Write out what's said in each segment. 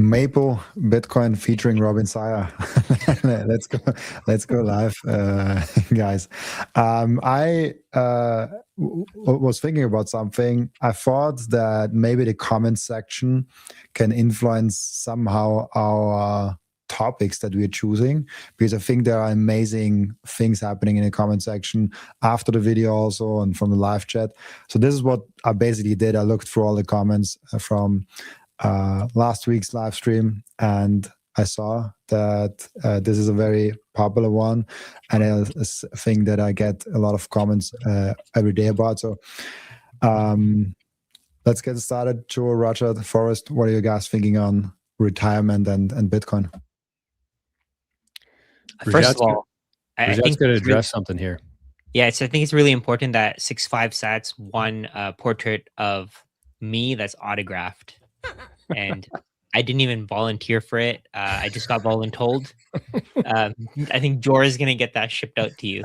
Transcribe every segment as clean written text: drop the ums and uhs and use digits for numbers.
Maple Bitcoin featuring Robin Sire. Let's go live, guys. I was thinking about something. I thought that maybe the comment section can influence somehow our topics that we're choosing, because I think there are amazing things happening in the comment section after the video also, and from the live chat. So this is what I basically did. I looked through all the comments from last week's live stream, and I saw that this is a very popular one, and a thing that I get a lot of comments every day about. So let's get started. Joe, Roger, Forrest, what are you guys thinking on retirement and Bitcoin? First of all, I think going to address something here. Yeah, I think it's really important that 65sats won a portrait of me that's autographed. And I didn't even volunteer for it. I just got voluntold. I think Jor is going to get that shipped out to you.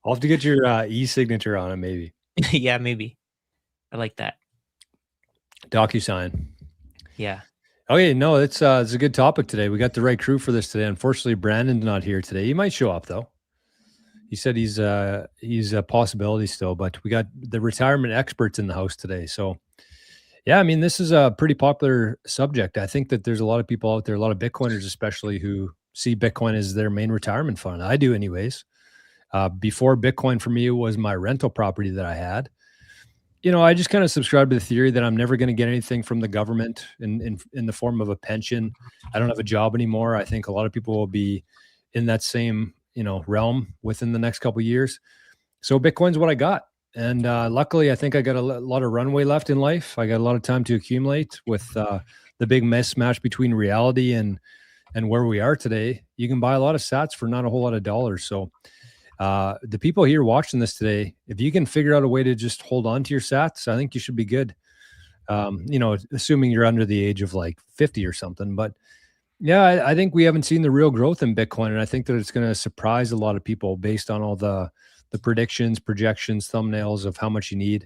I'll have to get your e-signature on it, maybe. Yeah, maybe. I like that. DocuSign. Yeah. Okay, no, it's a good topic today. We got the right crew for this today. Unfortunately, Brandon's not here today. He might show up though. He said he's a possibility still, but we got the retirement experts in the house today. So yeah, I mean, this is a pretty popular subject. I think that there's a lot of people out there, a lot of Bitcoiners especially, who see Bitcoin as their main retirement fund. I do anyways. Before Bitcoin for me, it was my rental property that I had. You know, I just kind of subscribe to the theory that I'm never going to get anything from the government in the form of a pension. I don't have a job anymore. I think a lot of people will be in that same, realm within the next couple of years. So Bitcoin's what I got. And luckily, I think I got a lot of runway left in life. I got a lot of time to accumulate with the big mismatch between reality and where we are today. You can buy a lot of sats for not a whole lot of dollars. So the people here watching this today, if you can figure out a way to just hold on to your sats, I think you should be good. Assuming you're under the age of like 50 or something. But yeah, I think we haven't seen the real growth in Bitcoin. And I think that it's going to surprise a lot of people based on all the predictions, projections, thumbnails of how much you need.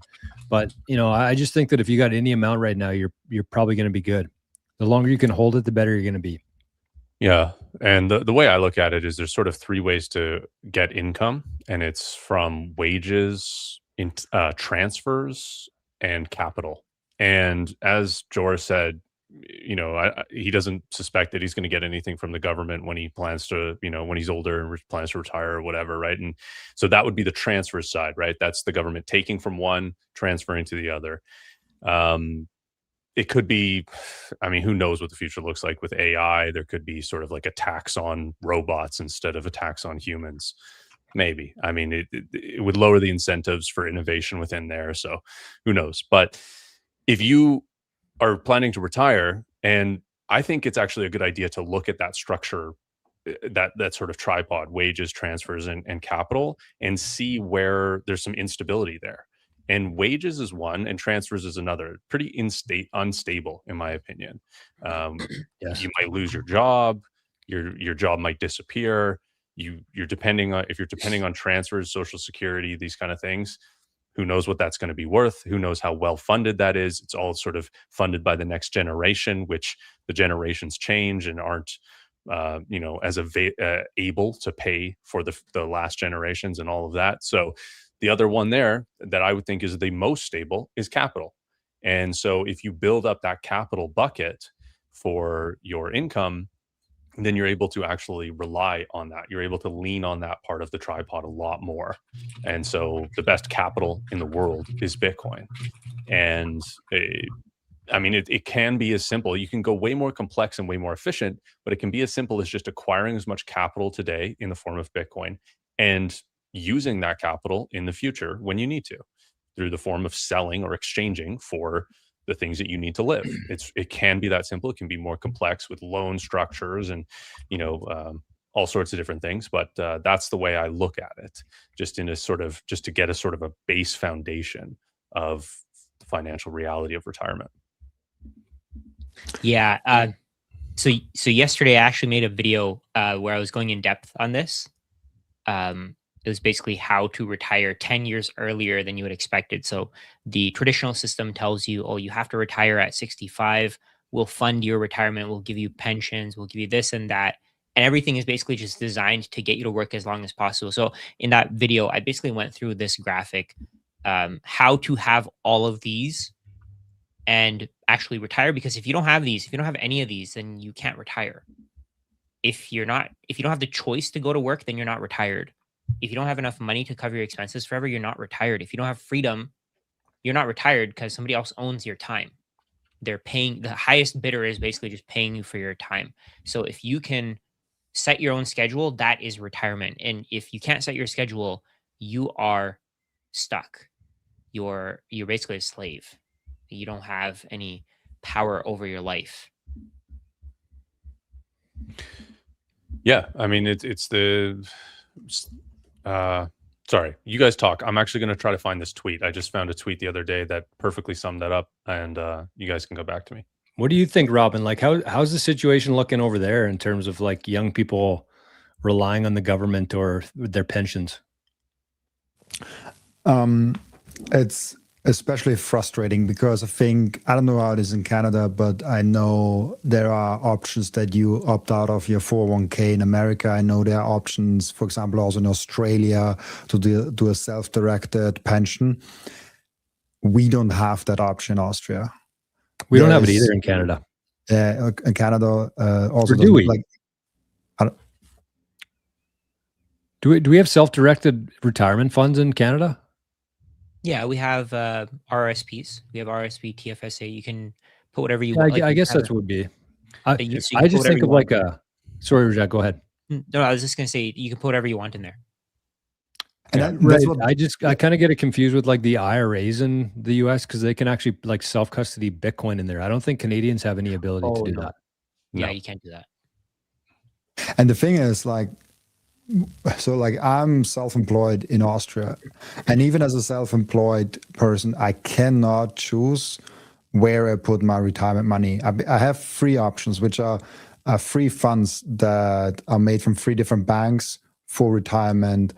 But, I just think that if you got any amount right now, you're probably going to be good. The longer you can hold it, the better you're going to be. Yeah. And the way I look at it is there's sort of three ways to get income, and it's from wages, transfers, and capital. And as Joris said, he doesn't suspect that he's going to get anything from the government when he plans to, when he's older and plans to retire or whatever, right? And so that would be the transfer side, right? That's the government taking from one, transferring to the other. It could be, who knows what the future looks like with AI? There could be sort of like a tax on robots instead of a tax on humans. Maybe. It would lower the incentives for innovation within there. So who knows? But if you are planning to retire, and I think it's actually a good idea to look at that structure, that sort of tripod, wages, transfers, and capital, and see where there's some instability there. And wages is one, and transfers is another. Pretty unstable, in my opinion. Yes. You might lose your job. Your job might disappear. If you're depending on transfers, Social Security, these kind of things. Who knows what that's going to be worth? Who knows how well funded that is? It's all sort of funded by the next generation, which the generations change and aren't, as able to pay for the last generations and all of that. So the other one there that I would think is the most stable is capital. And so if you build up that capital bucket for your income, then you're able to actually rely on that. You're able to lean on that part of the tripod a lot more. And so the best capital in the world is Bitcoin. And it can be as simple. You can go way more complex and way more efficient, but it can be as simple as just acquiring as much capital today in the form of Bitcoin and using that capital in the future when you need to, through the form of selling or exchanging for the things that you need to live. It can be that simple. It can be more complex with loan structures and, all sorts of different things. But that's the way I look at it, just to get a sort of a base foundation of the financial reality of retirement. Yeah. So yesterday I actually made a video where I was going in depth on this. It was basically how to retire 10 years earlier than you had expected. So the traditional system tells you, oh, you have to retire at 65. We'll fund your retirement. We'll give you pensions. We'll give you this and that. And everything is basically just designed to get you to work as long as possible. So in that video, I basically went through this graphic, how to have all of these and actually retire. Because if you don't have these, if you don't have any of these, then you can't retire. If you don't have the choice to go to work, then you're not retired. If you don't have enough money to cover your expenses forever, you're not retired. If you don't have freedom, you're not retired because somebody else owns your time. They're paying, the highest bidder is basically just paying you for your time. So if you can set your own schedule, that is retirement. And if you can't set your schedule, you are stuck. You're basically a slave. You don't have any power over your life. Yeah, I mean it's the sorry, you guys talk. I'm actually going to try to find this tweet. I just found a tweet the other day that perfectly summed that up, and you guys can go back to me. What do you think, Robin? Like, how's the situation looking over there in terms of like young people relying on the government or their pensions? It's especially frustrating because I don't know how it is in Canada, but I know there are options that you opt out of your 401k in America. I know there are options, for example, also in Australia to do a self-directed pension. We don't have that option in Austria. We don't have it either in Canada. In Canada, also or do we? Like, do we have self-directed retirement funds in Canada? Yeah, we have RSPs. We have RSP, TFSA. You can put whatever you want. I guess that's what would be. I just think of like a. Sorry, Rajat, go ahead. No, I was just gonna say you can put whatever you want in there. And right. I kind of get it confused with like the IRAs in the US because they can actually like self-custody Bitcoin in there. I don't think Canadians have any ability to do that. Yeah, No. you can't do that. And the thing is, like, so like I'm self-employed in Austria, and even as a self-employed person, I cannot choose where I put my retirement money. I have three options, which are free funds that are made from 3 different banks for retirement.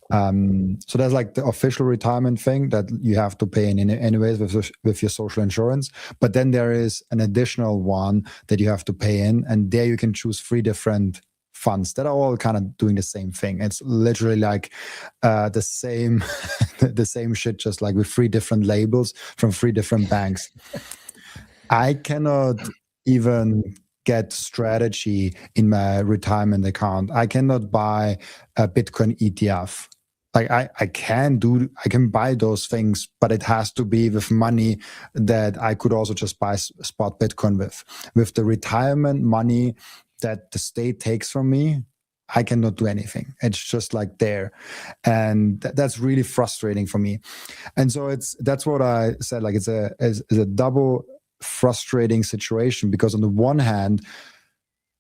So there's like the official retirement thing that you have to pay in anyways with your social insurance. But then there is an additional one that you have to pay in, and there you can choose 3 different funds that are all kind of doing the same thing. It's literally like the same the same shit, just like with 3 different labels from 3 different banks. I cannot even get strategy in my retirement account. I cannot buy a Bitcoin ETF. Like I can buy those things, but it has to be with money that I could also just buy spot Bitcoin with. With the retirement money that the state takes from me, I cannot do anything. It's just like there. And that's really frustrating for me. And so that's what I said, like it's a double frustrating situation, because on the one hand,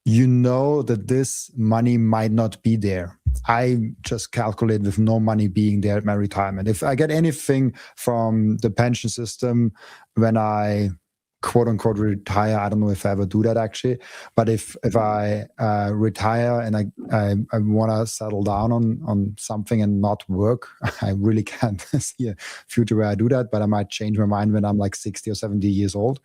you know that this money might not be there. I just calculate with no money being there at my retirement. If I get anything from the pension system when I quote unquote retire, I don't know if I ever do that actually, but if I retire and I want to settle down on something and not work, I really can't see a future where I do that, but I might change my mind when I'm like 60 or 70 years old.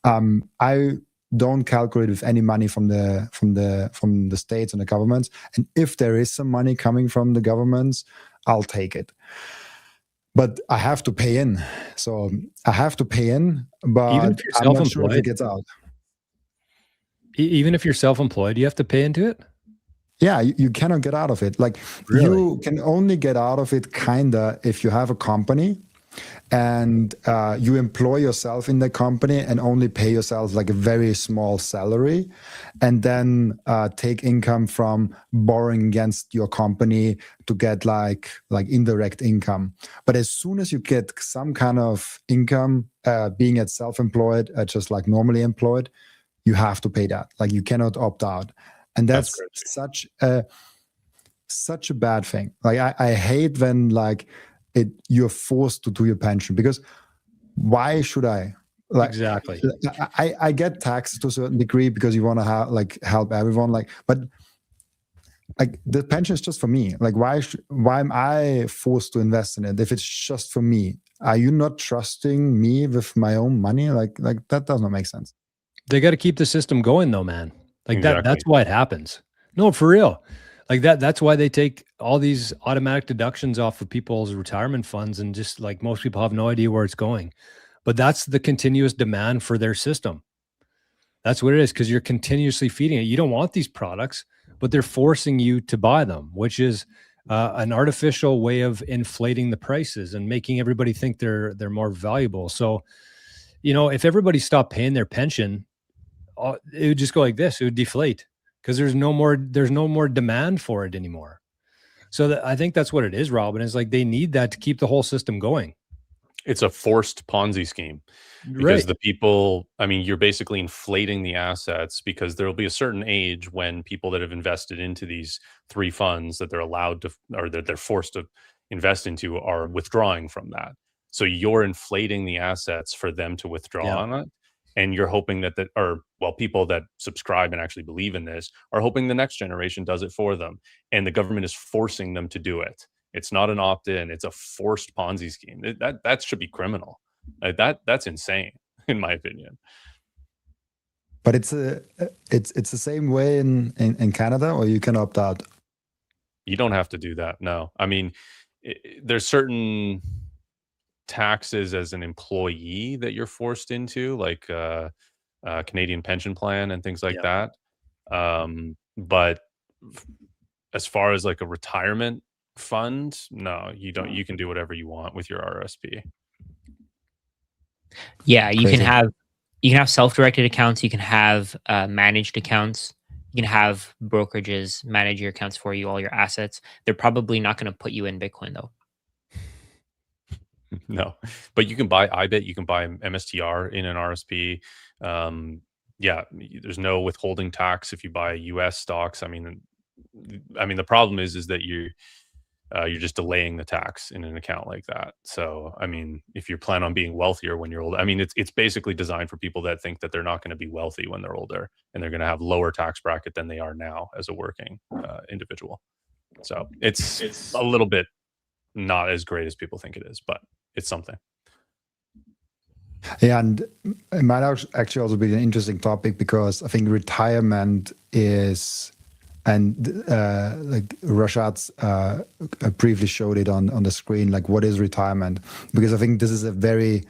I don't calculate with any money from the states and the governments, and if there is some money coming from the governments, I'll take it. But I have to pay in. So I have to pay in, but even if you're I'm not sure if it gets out. Even if you're self-employed, you have to pay into it? Yeah, you cannot get out of it. Like Really? You can only get out of it kinda if you have a company and you employ yourself in the company and only pay yourself like a very small salary, and then take income from borrowing against your company to get like indirect income. But as soon as you get some kind of income, being at self-employed, just like normally employed, you have to pay that. Like you cannot opt out, and that's such a bad thing. Like I hate when like you're forced to do your pension, because why should I? Like, exactly. I get taxed to a certain degree because you want to help everyone. Like, but like the pension is just for me. Like why am I forced to invest in it if it's just for me? Are you not trusting me with my own money? Like that does not make sense. They got to keep the system going though, man. Like Exactly. that's why it happens. No, for real. Like that's why they take all these automatic deductions off of people's retirement funds, and just like most people have no idea where it's going. But that's the continuous demand for their system. That's what it is, because you're continuously feeding it. You don't want these products, but they're forcing you to buy them, which is an artificial way of inflating the prices and making everybody think they're more valuable. So, if everybody stopped paying their pension, it would just go like this. It would deflate because there's no more demand for it anymore. So I think that's what it is, Robin. It's like they need that to keep the whole system going. It's a forced Ponzi scheme because the people, I mean, you're basically inflating the assets because there'll be a certain age when people that have invested into these 3 funds that they're allowed to, or that they're forced to invest into, are withdrawing from that. So you're inflating the assets for them to withdraw on it. And you're hoping that people that subscribe and actually believe in this are hoping the next generation does it for them. And the government is forcing them to do it. It's not an opt-in. It's a forced Ponzi scheme. That should be criminal. That's insane, in my opinion. But it's the same way in Canada, or you can opt out. You don't have to do that. No, I mean, there's certain taxes as an employee that you're forced into, like Canadian pension plan and things like that. But as far as like a retirement fund, no, you don't. You can do whatever you want with your RSP. Yeah, you can have self-directed accounts. You can have managed accounts. You can have brokerages manage your accounts for you, all your assets. They're probably not going to put you in Bitcoin though. No, but you can buy IBIT, you can buy MSTR in an RSP. There's no withholding tax if you buy US stocks. I mean, the problem is that you're just delaying the tax in an account like that. So, I mean, if you plan on being wealthier when you're old, I mean, it's basically designed for people that think that they're not going to be wealthy when they're older, and they're going to have lower tax bracket than they are now as a working individual. So it's a little bit not as great as people think it is, but it's something. Yeah, and it might actually also be an interesting topic, because I think retirement is, and like Rashad's briefly showed it on the screen, like what is retirement? Because I think this is a very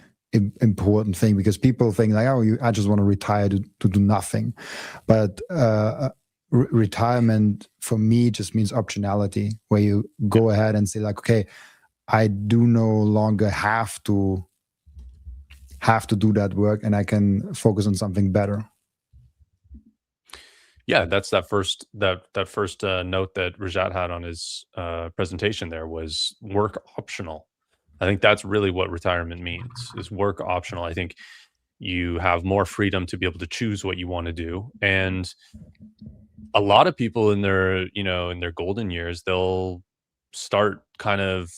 important thing, because people think like, I just want to retire to do nothing. But retirement for me just means optionality, where you go ahead and say like, okay, I do no longer have to do that work, and I can focus on something better. Yeah, that's that first note that Rajat had on his presentation. There was work optional. I think that's really what retirement means, is work optional. I think you have more freedom to be able to choose what you want to do. And a lot of people in their golden years, they'll start kind of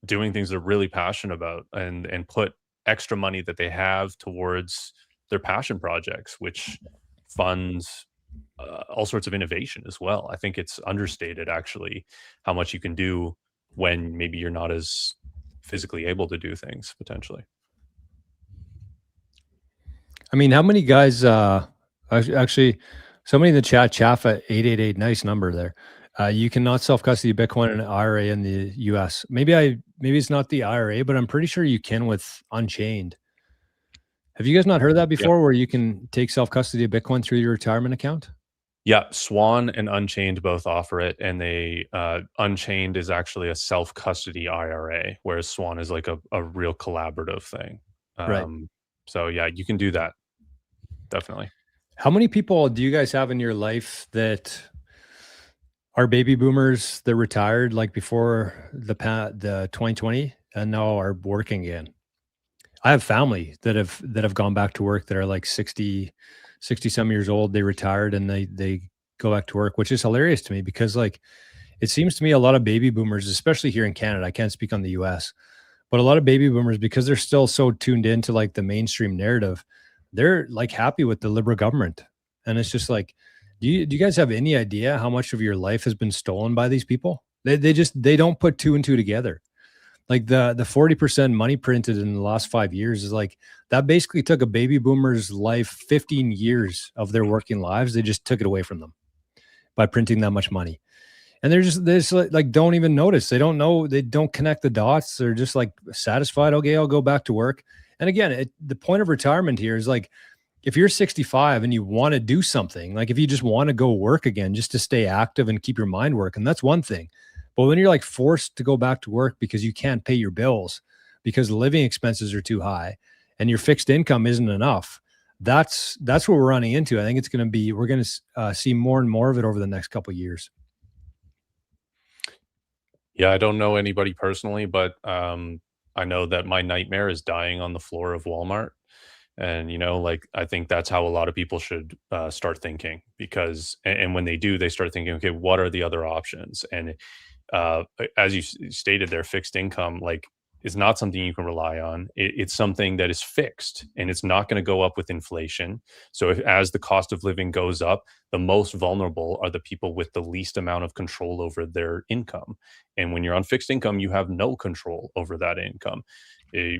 doing things they're really passionate about, and put extra money that they have towards their passion projects, which funds all sorts of innovation as well. I think it's understated actually how much you can do when maybe you're not as physically able to do things potentially. I mean, how many guys actually, somebody in the chat, Chaffa 888, nice number there. You cannot self-custody Bitcoin and IRA in the US. Maybe it's not the IRA, but I'm pretty sure you can with Unchained. Have you guys not heard that before, where you can take self-custody of Bitcoin through your retirement account? Yeah, Swan and Unchained both offer it, and they Unchained is actually a self-custody IRA, whereas Swan is like a real collaborative thing. Right. So yeah, you can do that. Definitely. How many people do you guys have in your life that are baby boomers that retired like before the 2020 and now are working again? I have family that have gone back to work that are like 60 some years old. They retired and they go back to work, which is hilarious to me, because like it seems to me a lot of baby boomers, especially here in Canada, I can't speak on the US, but a lot of baby boomers, because they're still so tuned into like the mainstream narrative, they're like happy with the Liberal government. And it's just like, Do you guys have any idea how much of your life has been stolen by these people? They don't put two and two together. Like the 40% money printed in the last 5 years is like that basically took a baby boomer's life 15 years of their working lives. They just took it away from them by printing that much money. And they're just like don't even notice. They don't know. They don't connect the dots. They're just like satisfied. Okay, I'll go back to work. And again, the point of retirement here is like, if you're 65 and you want to do something, like if you just want to go work again, just to stay active and keep your mind working, that's one thing. But when you're like forced to go back to work because you can't pay your bills, because the living expenses are too high and your fixed income isn't enough, that's what we're running into. I think we're going to see more and more of it over the next couple of years. Yeah, I don't know anybody personally, but I know that my nightmare is dying on the floor of Walmart. And, like, I think that's how a lot of people should start thinking, because, and when they do, they start thinking, okay, what are the other options? And as you stated there, fixed income, like, is not something you can rely on. It's something that is fixed, and it's not going to go up with inflation. So as the cost of living goes up, the most vulnerable are the people with the least amount of control over their income. And when you're on fixed income, you have no control over that income.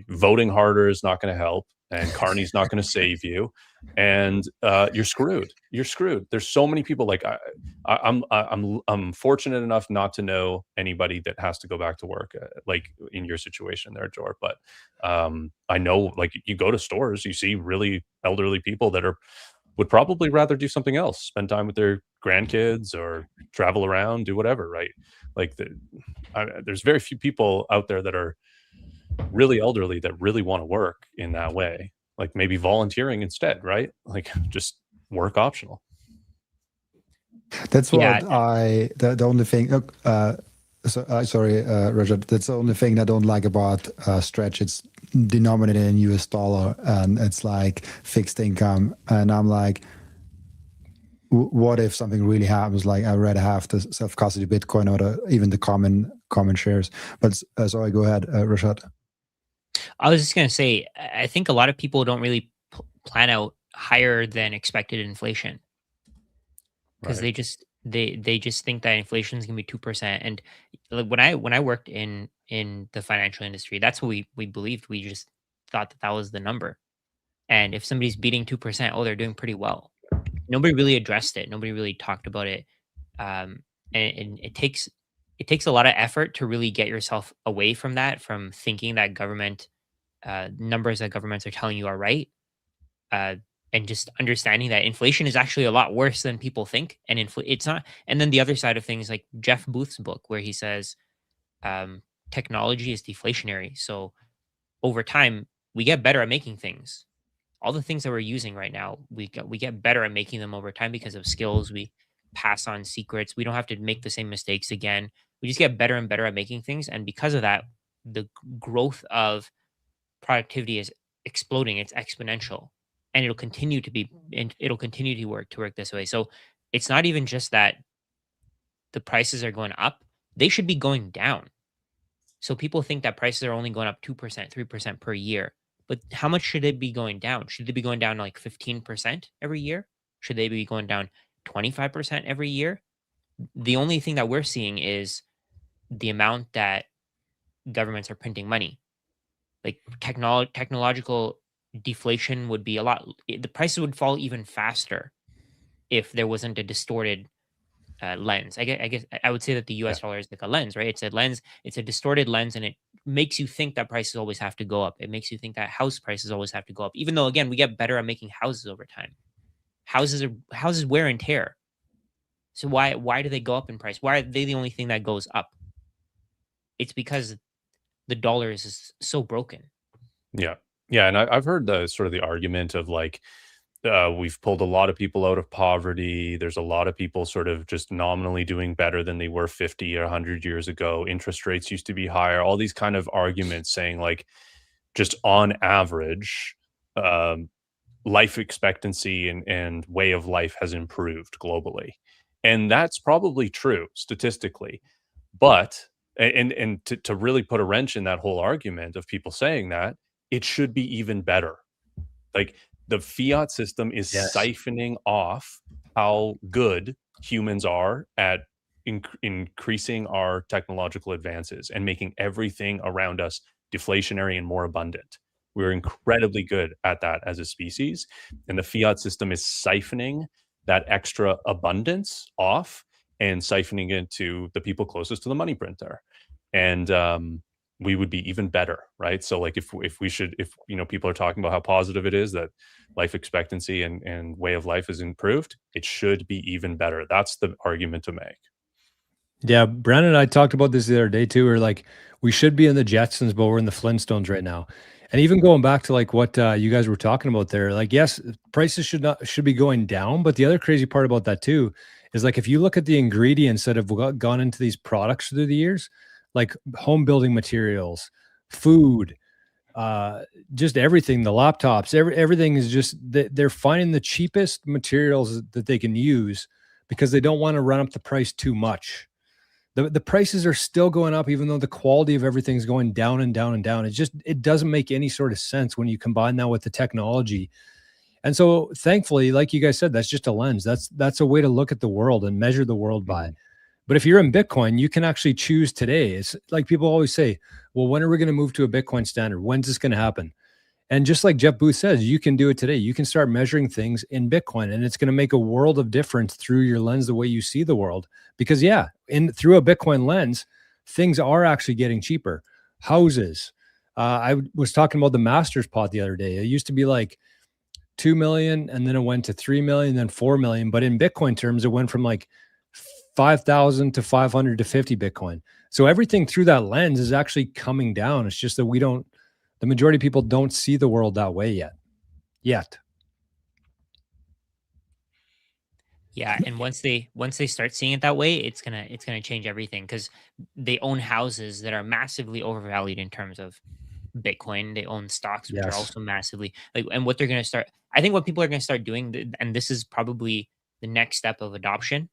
Voting harder is not going to help, and Carney's not going to save you, and you're screwed. You're screwed. There's so many people. Like I'm fortunate enough not to know anybody that has to go back to work, like in your situation there, Jor. But I know, like, you go to stores, you see really elderly people that would probably rather do something else, spend time with their grandkids or travel around, do whatever, right? Like there's very few people out there that are really elderly that really want to work in that way. Like maybe volunteering instead, right? Like just work optional. That's what Yeah. the only thing. Sorry, Roger. That's the only thing I don't like about Stretch. It's denominated in US dollar, and it's like fixed income. And I'm like, what if something really happens? Like, I'd rather have the self-custody Bitcoin or even the common shares. But sorry, go ahead, Rashad. I was just going to say, I think a lot of people don't really plan out higher than expected inflation, because Right. they just think that inflation is going to be 2%. And like when I worked in the financial industry, that's what we believed. We just thought that was the number. And if somebody's beating 2%, oh, they're doing pretty well. Nobody really addressed it. Nobody really talked about it. And it takes a lot of effort to really get yourself away from that, from thinking that government numbers that governments are telling you are right, and just understanding that inflation is actually a lot worse than people think, and it's not. And then the other side of things, like Jeff Booth's book, where he says technology is deflationary. So over time, we get better at making things. All the things that we're using right now, we get better at making them over time because of skills. We pass on secrets. We don't have to make the same mistakes again. We just get better and better at making things, and because of that, the growth of productivity is exploding. It's exponential, and it'll continue to be, and it'll continue to work this way. So it's not even just that the prices are going up; they should be going down. So people think that prices are only going up 2%, 3% per year. But how much should they be going down? Should they be going down like 15% every year? Should they be going down 25% every year? The only thing that we're seeing is the amount that governments are printing money. Like technological deflation would be a lot. The prices would fall even faster if there wasn't a distorted lens. I guess I would say that the U.S. dollar is like a lens, right? It's a lens. It's a distorted lens, and it makes you think that prices always have to go up. It makes you think that house prices always have to go up, even though, again, we get better at making houses over time. Houses wear and tear. So why do they go up in price? Why are they the only thing that goes up? It's because the dollar is so broken. Yeah. Yeah. And I've heard the sort of the argument of like, we've pulled a lot of people out of poverty. There's a lot of people sort of just nominally doing better than they were 50 or 100 years ago. Interest rates used to be higher. All these kind of arguments saying like, just on average, life expectancy and way of life has improved globally. And that's probably true statistically. But, and to really put a wrench in that whole argument of people saying that, it should be even better. Like, the fiat system is Yes. siphoning off how good humans are at increasing our technological advances and making everything around us deflationary and more abundant. We're incredibly good at that as a species, and the fiat system is siphoning that extra abundance off and siphoning it to the people closest to the money printer. And we would be even better, right? So like if you know, people are talking about how positive it is that life expectancy and way of life is improved, it should be even better. That's the argument to make. Yeah, Brandon and I talked about this the other day too. We're like, we should be in the Jetsons, but we're in the Flintstones right now. And even going back to like what you guys were talking about there, like, yes, prices should be going down, but the other crazy part about that too is like if you look at the ingredients that have gone into these products through the years, like home building materials, food, just everything, the laptops, everything is just they're finding the cheapest materials that they can use because they don't want to run up the price too much. The prices are still going up, even though the quality of everything's going down and down and down. It doesn't make any sort of sense when you combine that with the technology. And so thankfully, like you guys said, that's just a lens. That's a way to look at the world and measure the world by. But if you're in Bitcoin, you can actually choose today. It's like people always say, well, when are we going to move to a Bitcoin standard? When's this going to happen? And just like Jeff Booth says, you can do it today. You can start measuring things in Bitcoin, and it's going to make a world of difference through your lens, the way you see the world. Because through a Bitcoin lens, things are actually getting cheaper. Houses. I was talking about the Masters pot the other day. It used to be like 2 million, and then it went to 3 million, then 4 million. But in Bitcoin terms, it went from like 5,000 to 500 to 50 Bitcoin. So everything through that lens is actually coming down. It's just that the majority of people don't see the world that way yet. Yeah, and once they start seeing it that way, it's gonna change everything because they own houses that are massively overvalued in terms of Bitcoin. They own stocks which are also massively like, and what they're gonna start. I think what people are gonna start doing, and this is probably the next step of adoption.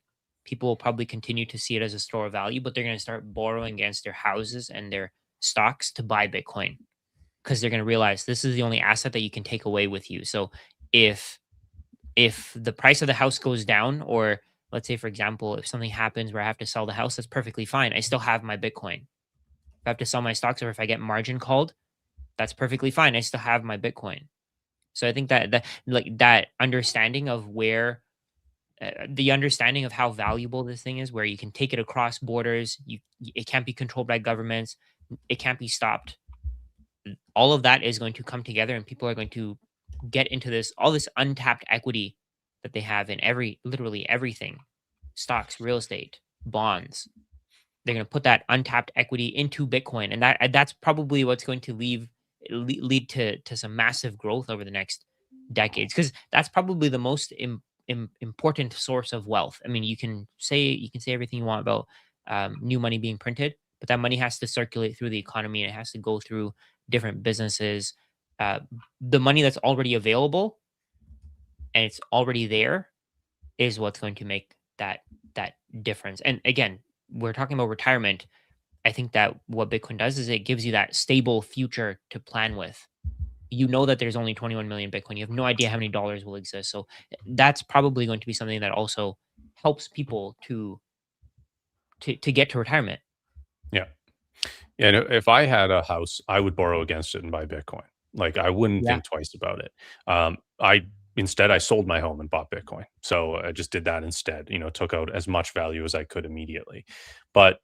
People will probably continue to see it as a store of value, but they're gonna start borrowing against their houses and their stocks to buy Bitcoin because they're gonna realize this is the only asset that you can take away with you. So if the price of the house goes down, or let's say, for example, if something happens where I have to sell the house, that's perfectly fine. I still have my Bitcoin. If I have to sell my stocks or if I get margin called, that's perfectly fine. I still have my Bitcoin. So I think that understanding of where the understanding of how valuable this thing is, where you can take it across borders, it can't be controlled by governments, it can't be stopped. All of that is going to come together, and people are going to get into all this untapped equity that they have in literally everything, stocks, real estate, bonds. They're going to put that untapped equity into Bitcoin, and that's probably what's going to lead to some massive growth over the next decades, because that's probably the most important source of wealth. I mean, you can say everything you want about new money being printed, but that money has to circulate through the economy, and it has to go through different businesses. The money that's already available and it's already there is what's going to make that difference. And again, we're talking about retirement. I think that what Bitcoin does is it gives you that stable future to plan with. You know that there's only 21 million Bitcoin. You have no idea how many dollars will exist. So that's probably going to be something that also helps people to get to retirement. Yeah. Yeah. And if I had a house, I would borrow against it and buy Bitcoin. Like I wouldn't think twice about it. Instead, I sold my home and bought Bitcoin. So I just did that instead, took out as much value as I could immediately. But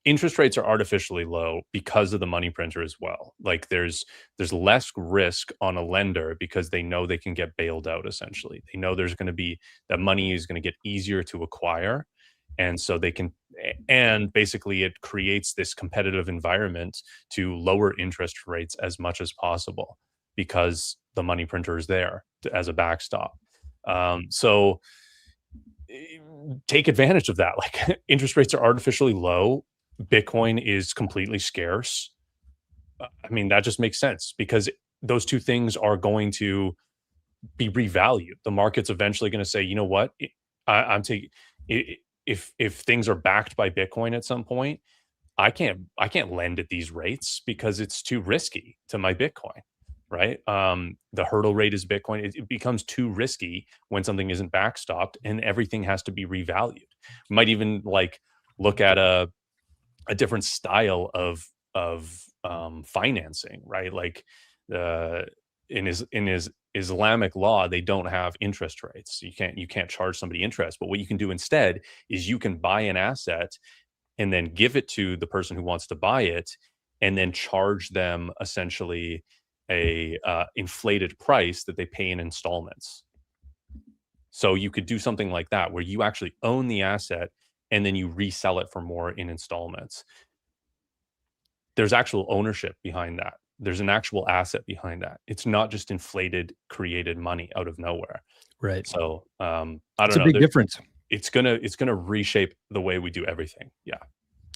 interest rates are artificially low because of the money printer as well. Like there's less risk on a lender because they know they can get bailed out. Essentially, they know there's going to be that money is going to get easier to acquire, and so they can. And basically, it creates this competitive environment to lower interest rates as much as possible because the money printer is there as a backstop. So take advantage of that. Like interest rates are artificially low. Bitcoin is completely scarce. I mean, that just makes sense because those two things are going to be revalued. The market's eventually going to say, you know what, I'm taking if things are backed by Bitcoin at some point, I can't lend at these rates because it's too risky to my Bitcoin. right? The hurdle rate is Bitcoin. It becomes too risky when something isn't backstopped, and everything has to be revalued. We might even like look at a different style of financing, right? Like uh, in his Islamic law, they don't have interest rates. You can't charge somebody interest. But what you can do instead is you can buy an asset and then give it to the person who wants to buy it, and then charge them essentially a inflated price that they pay in installments. So you could do something like that where you actually own the asset and then you resell it for more in installments. There's actual ownership behind that. There's an actual asset behind that. It's not just inflated, created money out of nowhere. Right. So I It's don't a know. big difference. It's gonna reshape the way we do everything. Yeah.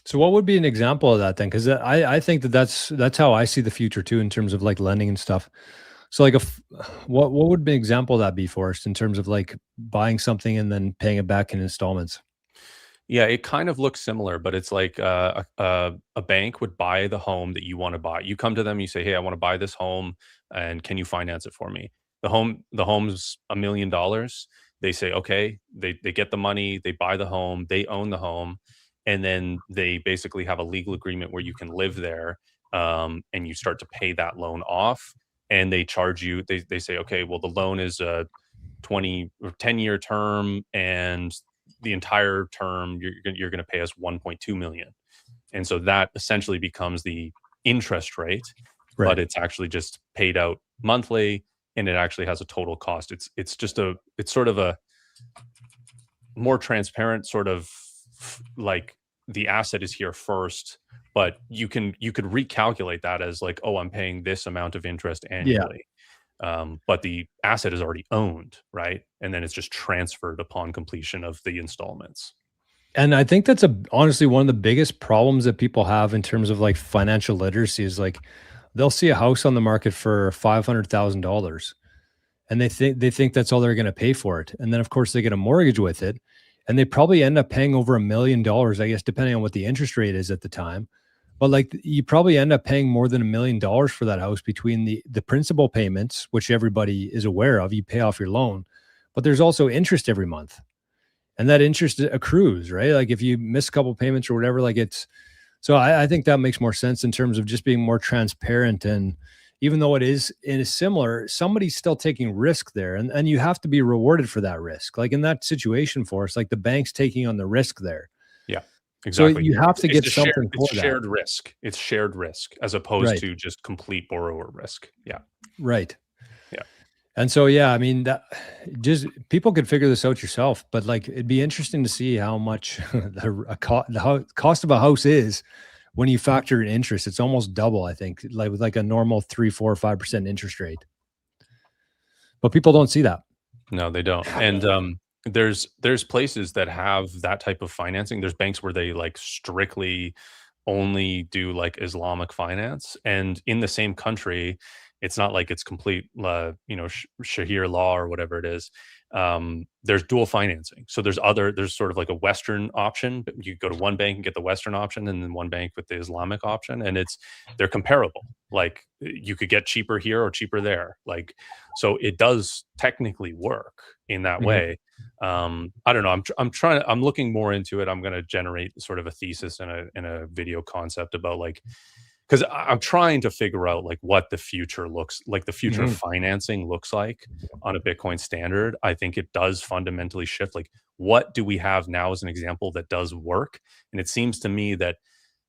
So what would be an example of that then? Because I think that's how I see the future too in terms of like lending and stuff. So like what would be an example of that be for us in terms of like buying something and then paying it back in installments? Yeah, it kind of looks similar, but it's like a bank would buy the home that you want to buy. You come to them, you say, "Hey, I want to buy this home, and can you finance it for me?" The home's $1 million. They say, "Okay." They get the money, they buy the home, they own the home, and then they basically have a legal agreement where you can live there, and you start to pay that loan off. And they charge you. They say, "Okay, well, the loan is a 20 or 10-year term, and the entire term you're going to pay us 1.2 million." And so that essentially becomes the interest rate, Right. but it's actually just paid out monthly, and it actually has a total cost. It's sort of a more transparent sort of like the asset is here first, but you could recalculate that as like, oh, I'm paying this amount of interest annually. But the asset is already owned, right? And then it's just transferred upon completion of the installments. And I think that's honestly one of the biggest problems that people have in terms of like financial literacy is like they'll see a house on the market for $500,000 and they think that's all they're going to pay for it. And then of course they get a mortgage with it and they probably end up paying over $1 million, I guess, depending on what the interest rate is at the time. But like you probably end up paying more than $1 million for that house between the principal payments, which everybody is aware of. You pay off your loan, but there's also interest every month. And that interest accrues, right? Like if you miss a couple payments or whatever, like so I think that makes more sense in terms of just being more transparent. And even though it is similar, somebody's still taking risk there. And you have to be rewarded for that risk. Like in that situation for us, like the bank's taking on the risk there. Yeah, exactly. So you have to get something for that. Shared risk. It's shared risk as opposed to just complete borrower risk. Yeah. Right. Yeah. And so, yeah, I mean, that just people could figure this out yourself, but like, it'd be interesting to see how much the cost of a house is when you factor in interest. It's almost double, I think, like with like a normal 3, 4, 5% interest rate. But people don't see that. No, they don't. And there's places that have that type of financing. There's banks where they like strictly only do like Islamic finance, and in the same country, it's not like it's complete, Shahir law or whatever it is. There's dual financing. So there's sort of like a Western option, but you go to one bank and get the Western option, and then one bank with the Islamic option, and they're comparable. Like you could get cheaper here or cheaper there. Like, so it does technically work in that way. I don't know. I'm looking more into it. I'm going to generate sort of a thesis and a video concept about like, because I'm trying to figure out like what the future looks like, the future of financing looks like on a Bitcoin standard. I think it does fundamentally shift. Like, what do we have now as an example that does work? And it seems to me that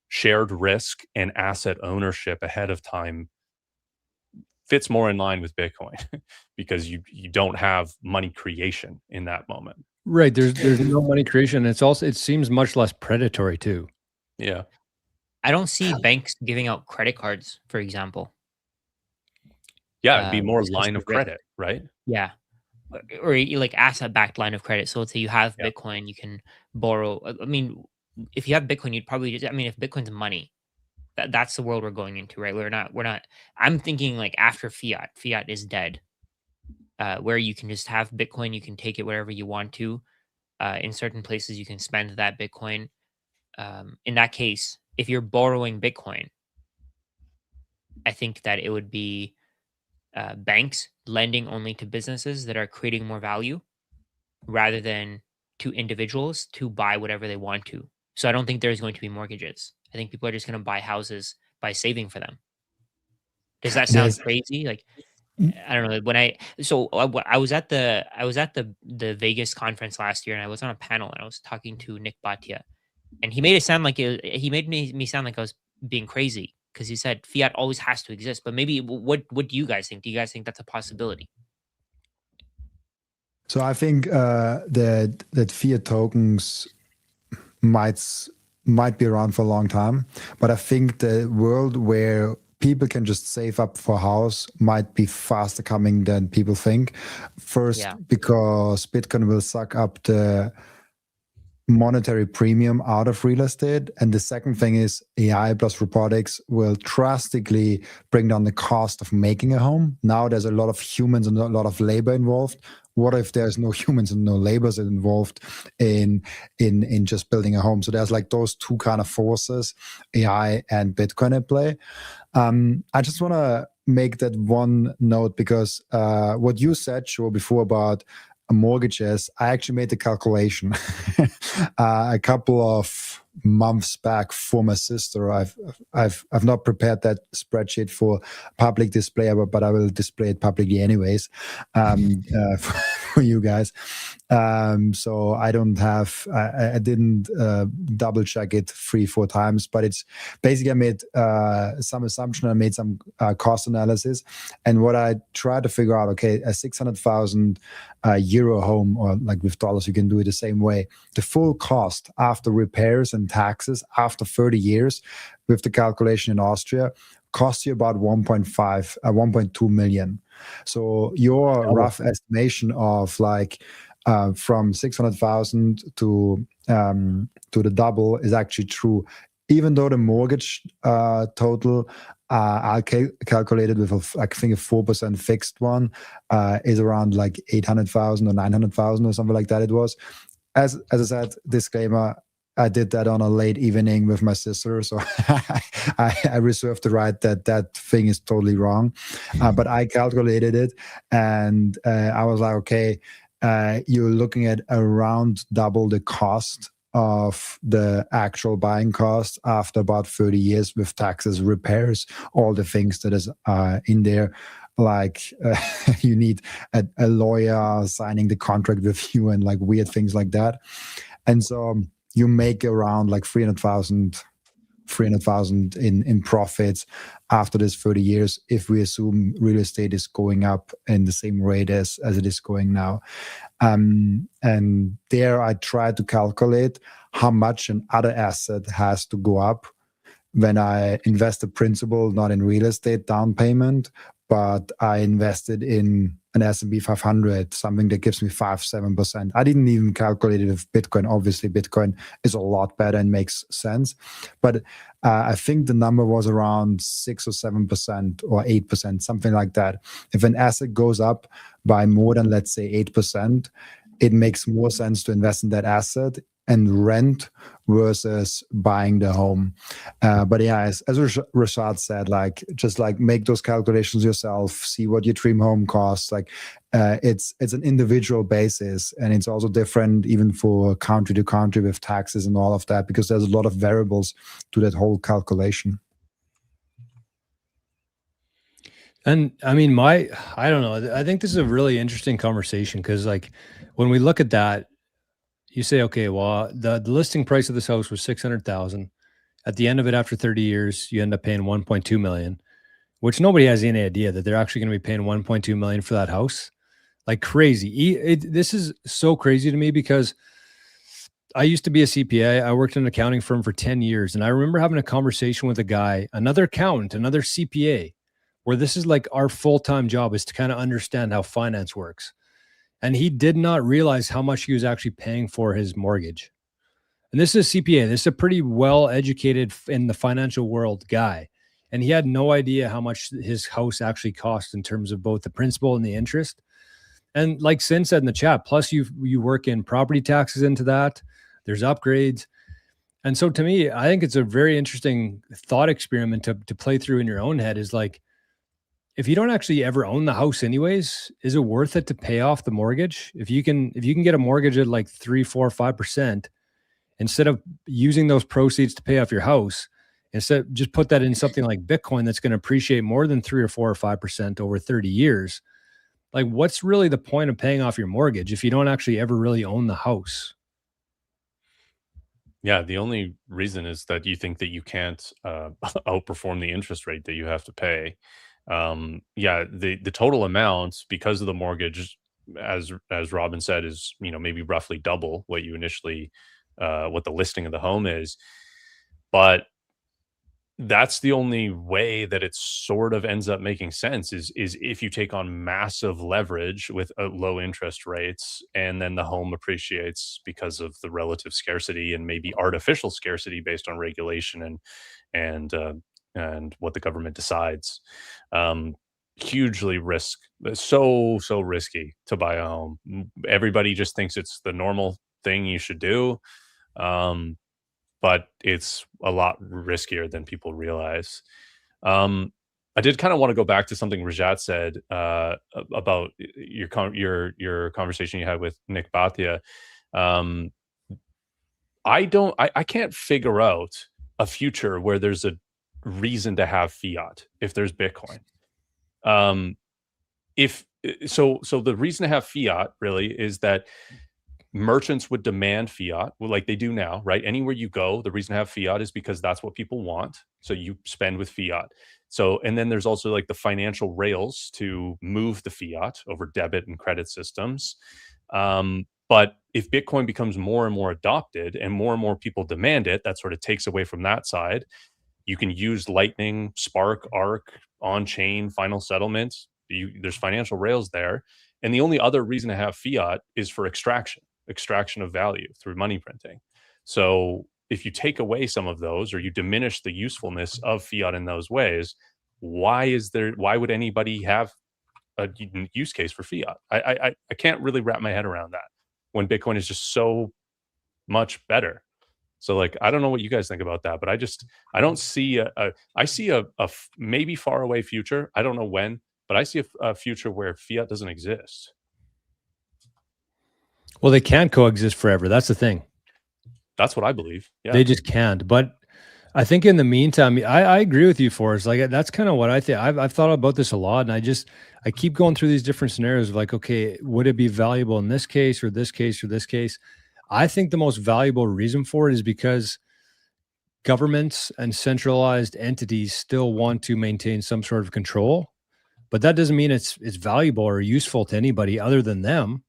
shared risk and asset ownership ahead of time fits more in line with Bitcoin because you don't have money creation in that moment. Right. There's no money creation. It seems much less predatory too. Yeah. I don't see banks giving out credit cards, for example. Yeah, it'd be more line of credit, right? Yeah. Or like asset-backed line of credit. So let's say you have Bitcoin, you can borrow. I mean, if you have Bitcoin, you'd probably just, I mean, if Bitcoin's money, that's the world we're going into, right? We're not, I'm thinking like after fiat is dead, where you can just have Bitcoin, you can take it wherever you want to. In certain places, you can spend that Bitcoin. In that case, if you're borrowing Bitcoin, I think that it would be banks lending only to businesses that are creating more value rather than to individuals to buy whatever they want to. So I don't think there's going to be mortgages. I think people are just going to buy houses by saving for them. Does that sound There's crazy? Like, I don't know. When I was at the Vegas conference last year, and I was on a panel, and I was talking to Nick Bhatia, and he made it sound like he made me sound like I was being crazy because he said fiat always has to exist. But maybe what do you guys think? Do you guys think that's a possibility? So I think that fiat tokens might be around for a long time, but I think the world where people can just save up for a house might be faster coming than people think. First, Yeah. because Bitcoin will suck up the monetary premium out of real estate. And the second thing is AI plus robotics will drastically bring down the cost of making a home. Now there's a lot of humans and a lot of labor involved. What if there's no humans and no labors involved in just building a home? So there's like those two kind of forces, AI and Bitcoin at play. I just want to make that one note because what you said, Joe, before about mortgages, I actually made the calculation a couple of months back for my sister. I've not prepared that spreadsheet for public display, but I will display it publicly anyways for you guys. So I don't have, I didn't double check it 3-4 times, but it's basically I made some assumption, I made some cost analysis, and what I tried to figure out, okay, a 600,000 euro home, or like with dollars, you can do it the same way. The full cost after repairs and taxes after 30 years with the calculation in Austria costs you about 1.2 million. So your rough estimation of like from 600,000 to the double is actually true, even though the mortgage total I calculated with I think a 4% fixed one is around like 800,000 or 900,000 or something like that. It was, as I said, disclaimer, I did that on a late evening with my sister, so I reserve the right that thing is totally wrong. But I calculated it, and I was like, okay, you're looking at around double the cost of the actual buying cost after about 30 years with taxes, repairs, all the things that is in there. Like you need a lawyer signing the contract with you and like weird things like that. And so you make around like 300,000 in profits after this 30 years, if we assume real estate is going up in the same rate as it is going now. And there I tried to calculate how much an other asset has to go up when I invest the principal, not in real estate down payment, but I invested in an S&P 500, something that gives me 5-7%. I didn't even calculate it with Bitcoin. Obviously, Bitcoin is a lot better and makes sense. But I think the number was around 6 or 7% or 8%, something like that. If an asset goes up by more than, let's say, 8%, it makes more sense to invest in that asset and rent versus buying the home. But yeah, as Rashad said, like just like make those calculations yourself, see what your dream home costs. Like it's an individual basis, and it's also different even for country to country with taxes and all of that, because there's a lot of variables to that whole calculation. And I mean, I don't know. I think this is a really interesting conversation because like when we look at that, you say, okay, well, the listing price of this house was 600,000. At the end of it, after 30 years, you end up paying 1.2 million, which nobody has any idea that they're actually going to be paying 1.2 million for that house. Like crazy. This is so crazy to me because I used to be a CPA. I worked in an accounting firm for 10 years. And I remember having a conversation with a guy, another accountant, another CPA, where this is like our full-time job is to kind of understand how finance works. And he did not realize how much he was actually paying for his mortgage. And this is a CPA. This is a pretty well-educated in the financial world guy. And he had no idea how much his house actually cost in terms of both the principal and the interest. And like Sin said in the chat, plus you work in property taxes into that. There's upgrades. And so to me, I think it's a very interesting thought experiment to play through in your own head is like, if you don't actually ever own the house anyways, is it worth it to pay off the mortgage? If you can get a mortgage at like 3, 4, 5%, instead of using those proceeds to pay off your house, instead just put that in something like Bitcoin that's going to appreciate more than 3 or 4 or 5% over 30 years. Like, what's really the point of paying off your mortgage if you don't actually ever really own the house? Yeah, the only reason is that you think that you can't outperform the interest rate that you have to pay. Yeah, the total amount because of the mortgage, as Robin said, is maybe roughly double what you initially what the listing of the home is, but that's the only way that it sort of ends up making sense is if you take on massive leverage with low interest rates, and then the home appreciates because of the relative scarcity and maybe artificial scarcity based on regulation and what the government decides. Hugely so risky to buy a home. Everybody just thinks it's the normal thing you should do. But it's a lot riskier than people realize. I did kind of want to go back to something Rajat said about your conversation you had with Nick Bhatia. I can't figure out a future where there's a reason to have fiat if there's Bitcoin. So the reason to have fiat really is that merchants would demand fiat like they do now, right? Anywhere you go, the reason to have fiat is because that's what people want. So you spend with fiat. So, and then there's also like the financial rails to move the fiat over debit and credit systems. But if Bitcoin becomes more and more adopted and more people demand it, that sort of takes away from that side. You can use Lightning, Spark, Arc, on-chain, final settlement. There's financial rails there. And the only other reason to have fiat is for extraction of value through money printing. So if you take away some of those or you diminish the usefulness of fiat in those ways, why would anybody have a use case for fiat? I can't really wrap my head around that when Bitcoin is just so much better. So like, I don't know what you guys think about that, but I don't see I see a maybe far away future. I don't know when, but I see a future where fiat doesn't exist. Well, they can't coexist forever. That's the thing. That's what I believe. Yeah. They just can't. But I think in the meantime, I agree with you, Forrest. Like, that's kind of what I think. I've thought about this a lot, and I keep going through these different scenarios of like, okay, would it be valuable in this case or this case or this case? I think the most valuable reason for it is because governments and centralized entities still want to maintain some sort of control, but that doesn't mean it's valuable or useful to anybody other than them.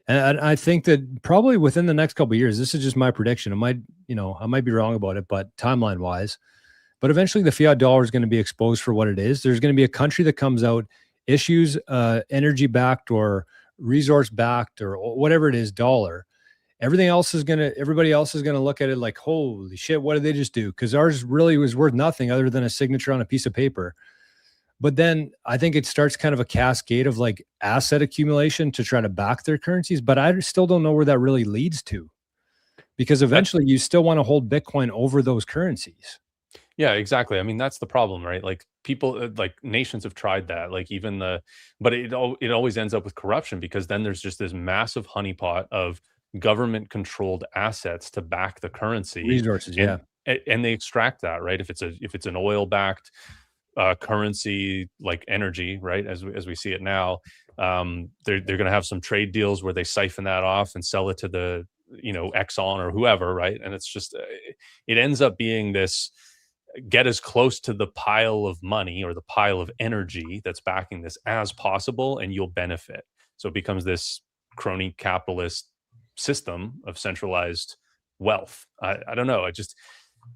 And I think that probably within the next couple of years, this is just my prediction. I might be wrong about it, but timeline wise, but eventually the fiat dollar is going to be exposed for what it is. There's going to be a country that comes out, issues energy backed or resource backed or whatever it is dollar. Everybody else is going to look at it like, holy shit, what did they just do? Because ours really was worth nothing other than a signature on a piece of paper. But then I think it starts kind of a cascade of like asset accumulation to try to back their currencies. But I still don't know where that really leads to, because eventually you still want to hold Bitcoin over those currencies. Yeah, exactly. I mean, that's the problem, right? Like people, like nations have tried that, like but it always ends up with corruption, because then there's just this massive honeypot of government controlled assets to back the currency Resources. And they extract that, right? If it's an oil backed currency like energy, right, as we see it now, they're going to have some trade deals where they siphon that off and sell it to the Exxon or whoever, right? And it's just it ends up being this, get as close to the pile of money or the pile of energy that's backing this as possible, and you'll benefit. So it becomes this crony capitalist system of centralized wealth. I don't know.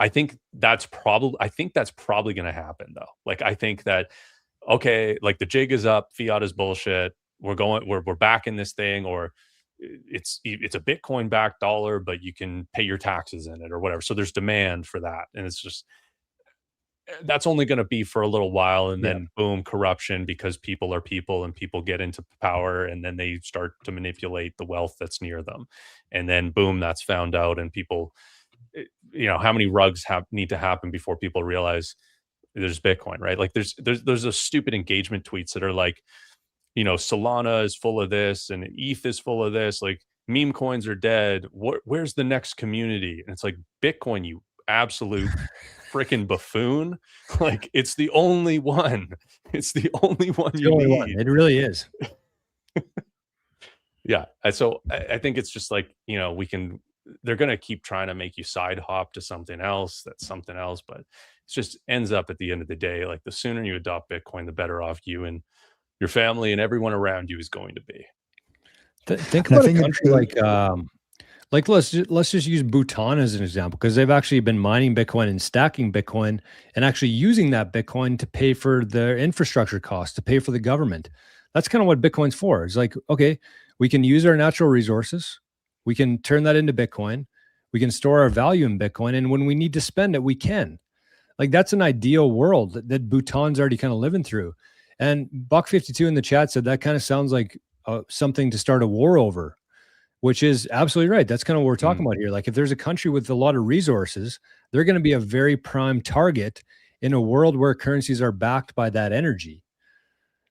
I think that's probably going to happen though. Like, I think that, okay, like the jig is up, fiat is bullshit. We're back in this thing, or it's a Bitcoin backed dollar, but you can pay your taxes in it or whatever. So there's demand for that. And it's just, that's only going to be for a little while. And then boom, corruption, because people are people and people get into power, and then they start to manipulate the wealth that's near them. And then boom, that's found out, and people, how many rugs need to happen before people realize, there's Bitcoin, right? Like there's those stupid engagement tweets that are like, Solana is full of this and ETH is full of this. Like meme coins are dead. Where's the next community? And it's like, Bitcoin, you absolute freaking buffoon. Like it's the only one. It's the only one It's the you only need. one. It really is. Yeah. So I think it's just like, they're going to keep trying to make you side hop to something else. That's something else. But it just ends up at the end of the day, like the sooner you adopt Bitcoin, the better off you and your family and everyone around you is going to be. Think And I about a think country like let's just use Bhutan as an example, because they've actually been mining Bitcoin and stacking Bitcoin and actually using that Bitcoin to pay for their infrastructure costs, to pay for the government. That's kind of what Bitcoin's for. It's like, okay, we can use our natural resources. We can turn that into Bitcoin. We can store our value in Bitcoin. And when we need to spend it, we can. Like that's an ideal world that Bhutan's already kind of living through. And Buck52 in the chat said that kind of sounds like something to start a war over, which is absolutely right. That's kind of what we're talking about here. Like if there's a country with a lot of resources, they're going to be a very prime target in a world where currencies are backed by that energy,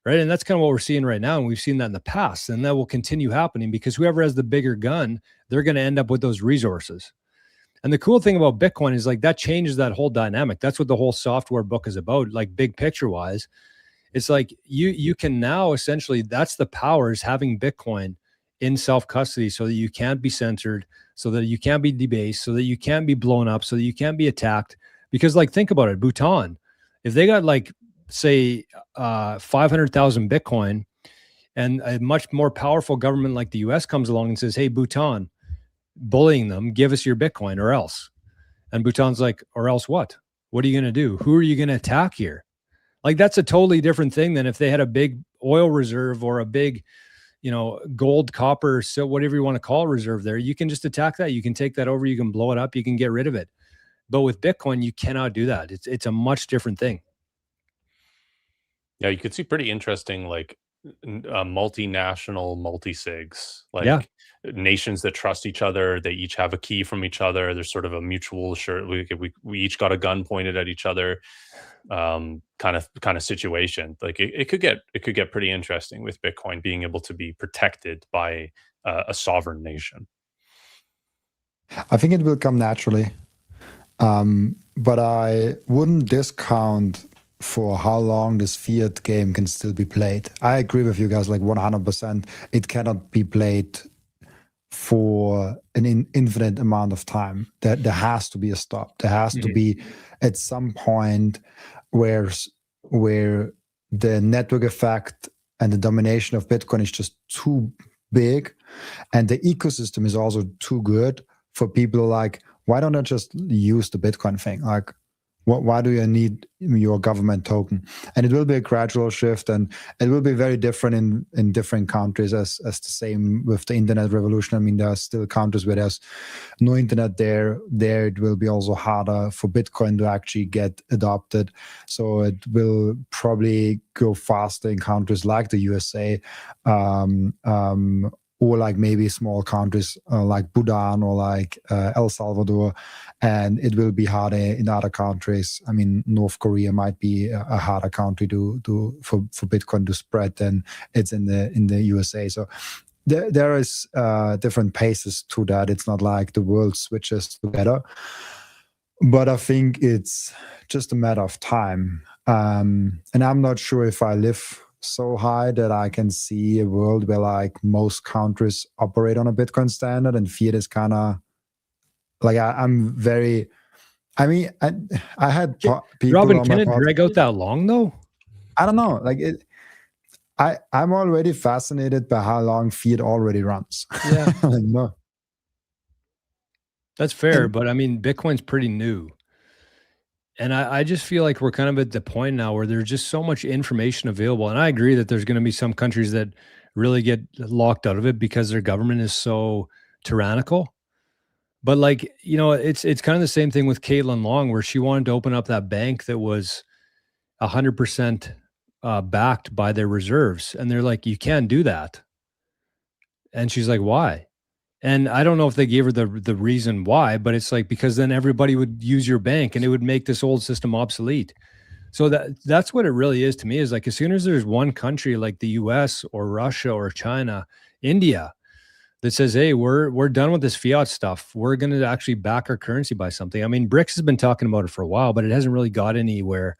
right? And that's kind of what we're seeing right now. And we've seen that in the past, and that will continue happening because whoever has the bigger gun, they're going to end up with those resources. And the cool thing about Bitcoin is like that changes that whole dynamic. That's what the whole software book is about, like big picture wise. It's like you can now essentially, that's the power, is having Bitcoin in self-custody so that you can't be censored, so that you can't be debased, so that you can't be blown up, so that you can't be attacked. Because like, think about it, Bhutan, if they got like, say 500,000 Bitcoin and a much more powerful government like the US comes along and says, hey, Bhutan, bullying them, give us your Bitcoin or else. And Bhutan's like, or else what? What are you going to do? Who are you going to attack here? Like that's a totally different thing than if they had a big oil reserve or a big, gold, copper, so whatever you want to call reserve there. You can just attack that. You can take that over. You can blow it up. You can get rid of it. But with Bitcoin, you cannot do that. It's a much different thing. Yeah, you could see pretty interesting, like multinational multi-sigs, like nations that trust each other. They each have a key from each other. There's sort of a mutual assured. We each got a gun pointed at each other, kind of situation. Like it could get pretty interesting with Bitcoin being able to be protected by a sovereign nation. I think it will come naturally, but I wouldn't discount for how long this fiat game can still be played. I agree with you guys, like 100%. It cannot be played for an infinite amount of time. There has to be a stop. There has to be at some point where the network effect and the domination of Bitcoin is just too big, and the ecosystem is also too good for people like, why don't I just use the Bitcoin thing? Like, why do you need your government token? And it will be a gradual shift, and it will be very different in different countries, as the same with the internet revolution. I mean, there are still countries where there's no internet there. There it will be also harder for Bitcoin to actually get adopted. So it will probably go faster in countries like the USA, or like maybe small countries like Bhutan or like El Salvador, and it will be harder in other countries. I mean, North Korea might be a harder country for Bitcoin to spread than it's in the USA. So there is different paces to that. It's not like the world switches together, but I think it's just a matter of time. And I'm not sure if I live so high that I can see a world where like most countries operate on a Bitcoin standard, and fiat is kind of like I'm very. I mean, I had people. Robin, can it drag out that long though? I don't know. Like it. I'm already fascinated by how long fiat already runs. Yeah, like, no. That's fair, but I mean, Bitcoin's pretty new. And I just feel like we're kind of at the point now where there's just so much information available. And I agree that there's going to be some countries that really get locked out of it because their government is so tyrannical. But like, it's kind of the same thing with Caitlin Long, where she wanted to open up that bank that was 100% backed by their reserves. And they're like, you can't do that. And she's like, why? And I don't know if they gave her the reason why, but it's like, because then everybody would use your bank and it would make this old system obsolete. So that's what it really is to me, is like, as soon as there's one country like the US or Russia or China, India, that says, hey, we're done with this fiat stuff. We're going to actually back our currency by something. I mean, BRICS has been talking about it for a while, but it hasn't really got anywhere.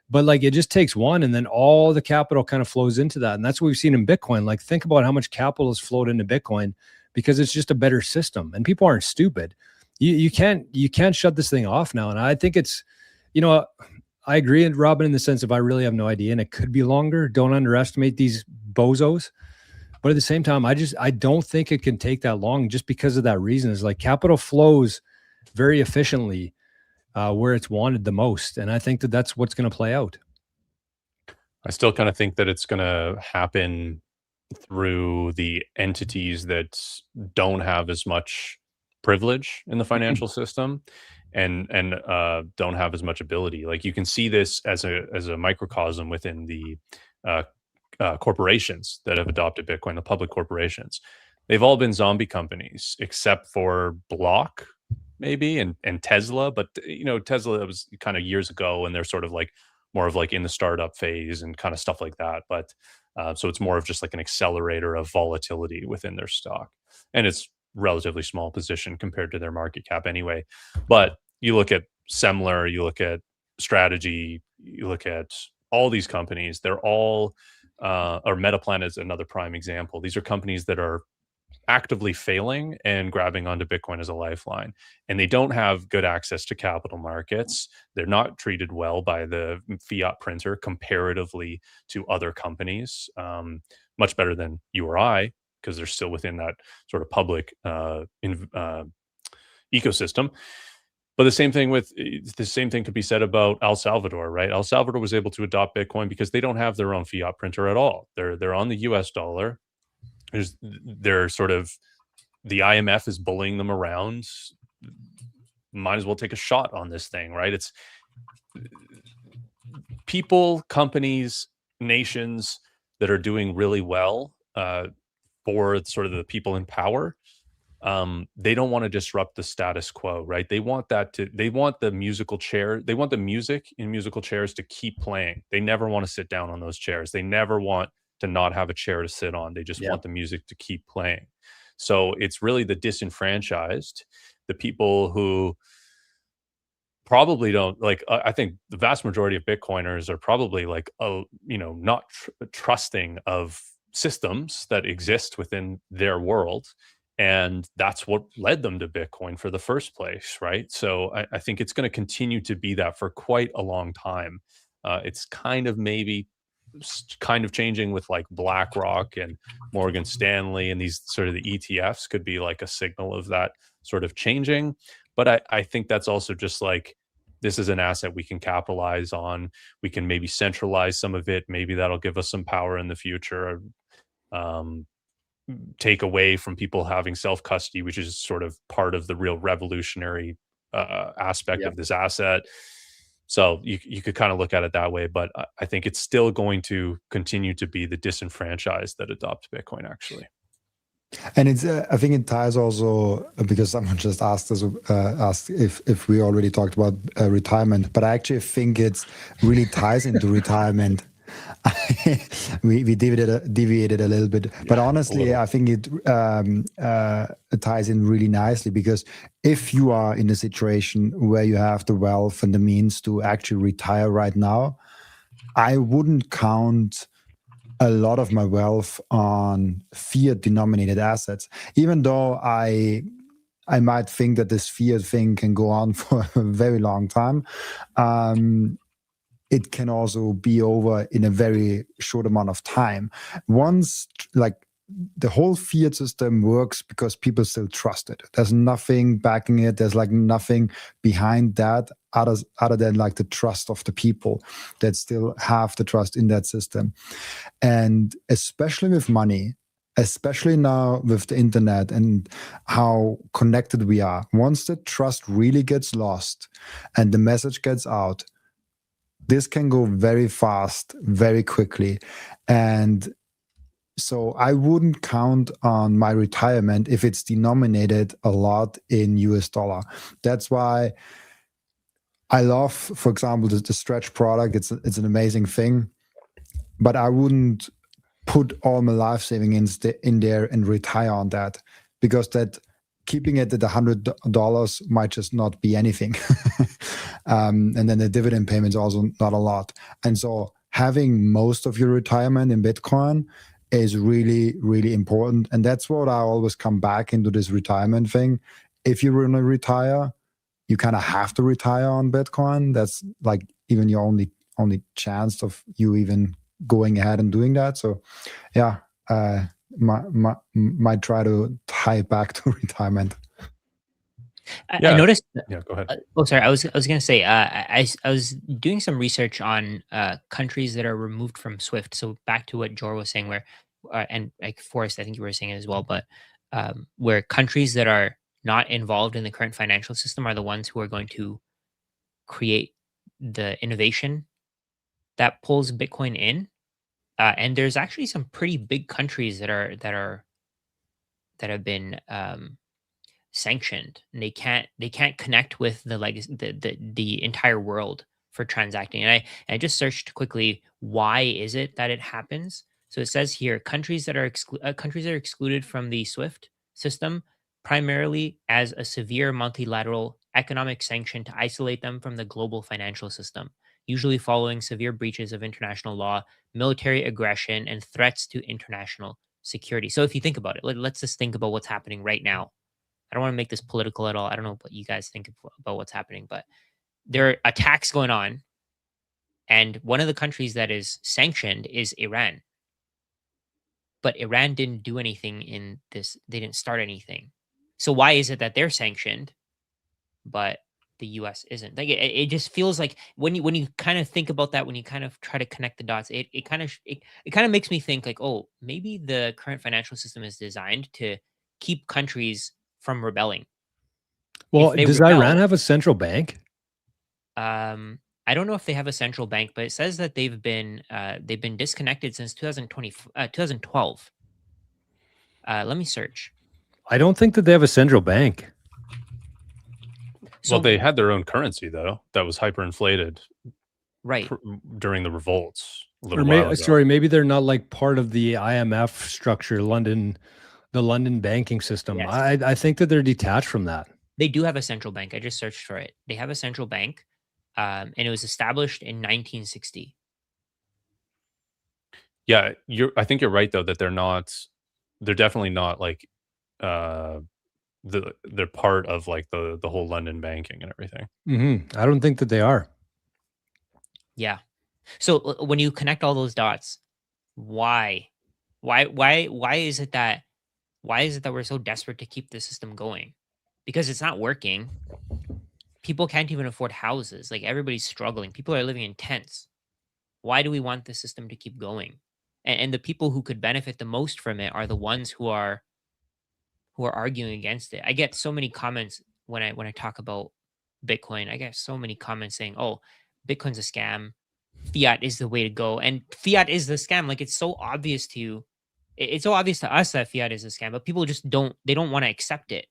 But like, it just takes one, and then all the capital kind of flows into that. And that's what we've seen in Bitcoin. Like, think about how much capital has flowed into Bitcoin because it's just a better system, and people aren't stupid. You can't shut this thing off now. And I think it's, I agree with Robin in the sense of I really have no idea, and it could be longer. Don't underestimate these bozos. But at the same time, I don't think it can take that long, just because of that reason. Is like, capital flows very efficiently where it's wanted the most. And I think that that's what's going to play out. I still kind of think that it's going to happen through the entities that don't have as much privilege in the financial system and don't have as much ability. Like, you can see this as a microcosm within the corporations that have adopted Bitcoin, the public corporations. They've all been zombie companies except for Block, maybe, and Tesla. But Tesla, that was kind of years ago, and they're sort of like more of like in the startup phase and kind of stuff like that. But so it's more of just like an accelerator of volatility within their stock, and it's relatively small position compared to their market cap anyway. But you look at Semler, you look at Strategy, you look at all these companies, they're all or Metaplan is another prime example. These are companies that are actively failing and grabbing onto Bitcoin as a lifeline, and they don't have good access to capital markets. They're not treated well by the fiat printer comparatively to other companies, much better than you or I, because they're still within that sort of public ecosystem. But the same thing could be said about El Salvador, right? El Salvador was able to adopt Bitcoin because they don't have their own fiat printer at all. They're on the US dollar. They're sort of, the IMF is bullying them around. Might as well take a shot on this thing, right? It's people, companies, nations that are doing really well for sort of the people in power. They don't want to disrupt the status quo, right? They want the musical chair. They want the music in musical chairs to keep playing. They never want to sit down on those chairs. They never want to not have a chair to sit on. They just want the music to keep playing. So it's really the disenfranchised, the people who probably don't like, I think the vast majority of Bitcoiners are probably like, not trusting of systems that exist within their world. And that's what led them to Bitcoin for the first place, right? So I think it's going to continue to be that for quite a long time. It's kind of changing with like BlackRock and Morgan Stanley, and these sort of the ETFs could be like a signal of that sort of changing. But I think that's also just like, this is an asset we can capitalize on. We can maybe centralize some of it. Maybe that'll give us some power in the future. Take away from people having self-custody, which is sort of part of the real revolutionary aspect of this asset. So you could kind of look at it that way, but I think it's still going to continue to be the disenfranchised that adopt Bitcoin, actually. And it's I think it ties also, because someone just asked if we already talked about retirement, but I actually think it really ties into retirement. we deviated a little bit, but honestly, I think it ties in really nicely, because if you are in a situation where you have the wealth and the means to actually retire right now, I wouldn't count a lot of my wealth on fiat denominated assets, even though I might think that this fiat thing can go on for a very long time. It can also be over in a very short amount of time. Once, like, the whole fiat system works because people still trust it. There's nothing backing it. There's like nothing behind that other than like the trust of the people that still have the trust in that system. And especially with money, especially now with the internet and how connected we are, once the trust really gets lost and the message gets out, this can go very fast, very quickly. And so I wouldn't count on my retirement if it's denominated a lot in US dollar. That's why I love, for example, the stretch product. It's an amazing thing, but I wouldn't put all my life saving in there and retire on that, because that keeping it at $100 might just not be anything. And then the dividend payment is also not a lot. And so having most of your retirement in Bitcoin is really, really important. And that's what I always come back into this retirement thing. If you're going to retire, you kind of have to retire on Bitcoin. That's like even your only chance of you even going ahead and doing that. So yeah, might try to tie it back to retirement. I Yeah. noticed. Yeah, go ahead. Sorry. I was gonna say. I was doing some research on countries that are removed from SWIFT. So back to what Jor was saying, where and like Forrest, I think you were saying it as well, but where countries that are not involved in the current financial system are the ones who are going to create the innovation that pulls Bitcoin in. And there's actually some pretty big countries that have been sanctioned, and they can't connect with the legacy, the entire world for transacting. And I just searched quickly, why is it that it happens? So it says here, countries that are excluded from the SWIFT system primarily as a severe multilateral economic sanction to isolate them from the global financial system, usually following severe breaches of international law, military aggression, and threats to international security. So if you think about it, let's just think about what's happening right now. I don't want to make this political at all. I don't know what you guys think about what's happening, but there are attacks going on. And one of the countries that is sanctioned is Iran. But Iran didn't do anything in this. They didn't start anything. So why is it that they're sanctioned, but the US isn't? Like it just feels like when you kind of think about that, when you kind of try to connect the dots, it kind of makes me think like, oh, maybe the current financial system is designed to keep countries from rebelling. Well, does Iran have a central bank? I don't know if they have a central bank, but it says that they've been disconnected since 2012. Let me search. I don't think that they have a central bank. So, well, they had their own currency though that was hyperinflated, right, during the revolts. Maybe they're not like part of the IMF structure, the London banking system. Yes. I think that they're detached from that. They do have a central bank. I just searched for it. They have a central bank, and it was established in 1960. Yeah, I think you're right though that they're definitely not like they're part of like the whole London banking and everything. I don't think that they are. Yeah. So when you connect all those dots, why is it that we're so desperate to keep the system going? Because it's not working. People can't even afford houses. Like everybody's struggling. People are living in tents. Why do we want the system to keep going? And the people who could benefit the most from it are the ones who are arguing against it. I get so many comments when I talk about Bitcoin. I get so many comments saying, "Oh, Bitcoin's a scam. Fiat is the way to go." And fiat is the scam. Like it's so obvious it's so obvious to us that fiat is a scam, but people just don't want to accept it.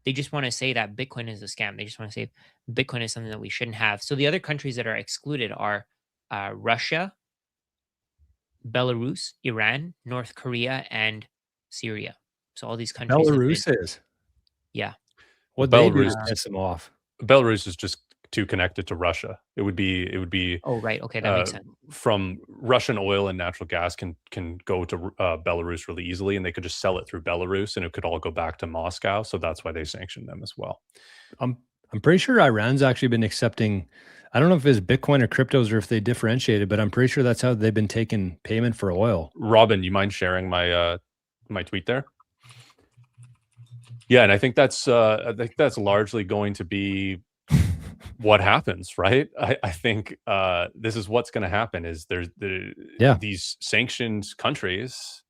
They just want to say that Bitcoin is a scam. They just want to say Bitcoin is something that we shouldn't have. So the other countries that are excluded are Russia, Belarus, Iran, North Korea, and Syria. So all these countries. Belarus is. Yeah. What they do to piss them off. Belarus is just too connected to Russia. It would be. Oh right. Okay, that makes sense. From Russian oil and natural gas can go to Belarus really easily, and they could just sell it through Belarus, and it could all go back to Moscow. So that's why they sanctioned them as well. I'm pretty sure Iran's actually been accepting. I don't know if it's Bitcoin or cryptos or if they differentiated, but I'm pretty sure that's how they've been taking payment for oil. Robin, you mind sharing my my tweet there? Yeah, and I think that's largely going to be what happens, right? I think this is what's going to happen. Is these sanctioned countries,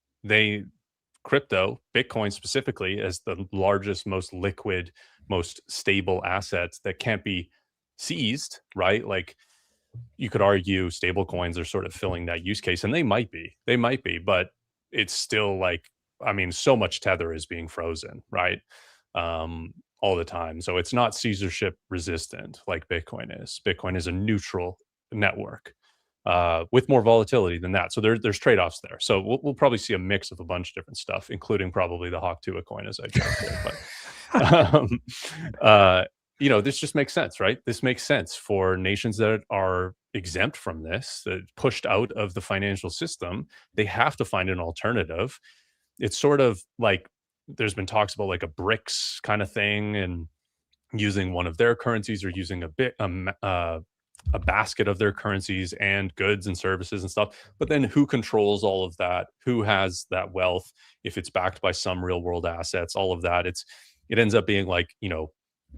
crypto, Bitcoin specifically, as the largest, most liquid, most stable assets that can't be seized, right? Like you could argue stable coins are sort of filling that use case, and they might be, but it's still like, I mean, so much tether is being frozen, right? all the time. So it's not censorship resistant like Bitcoin is. Bitcoin is a neutral network with more volatility than that. So there's trade-offs there. So we'll probably see a mix of a bunch of different stuff, including probably the Hawk Tuah coin, as I joked here. But this just makes sense, right? This makes sense for nations that are exempt from this, that pushed out of the financial system. They have to find an alternative. It's sort of like there's been talks about like a BRICS kind of thing, and using one of their currencies or using a basket of their currencies and goods and services and stuff. But then who controls all of that? Who has that wealth? If it's backed by some real world assets, all of that, it ends up being like,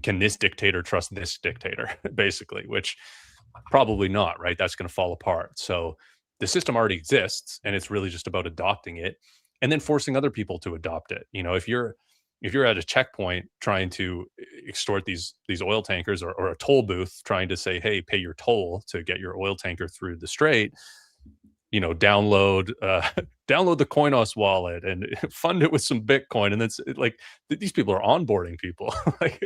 can this dictator trust this dictator, basically, which probably not, right? That's going to fall apart. So the system already exists, and it's really just about adopting it and then forcing other people to adopt it. If you're at a checkpoint trying to extort these oil tankers, or a toll booth trying to say, hey, pay your toll to get your oil tanker through the strait, download the Coinos wallet and fund it with some Bitcoin. And it's like, these people are onboarding people. Like,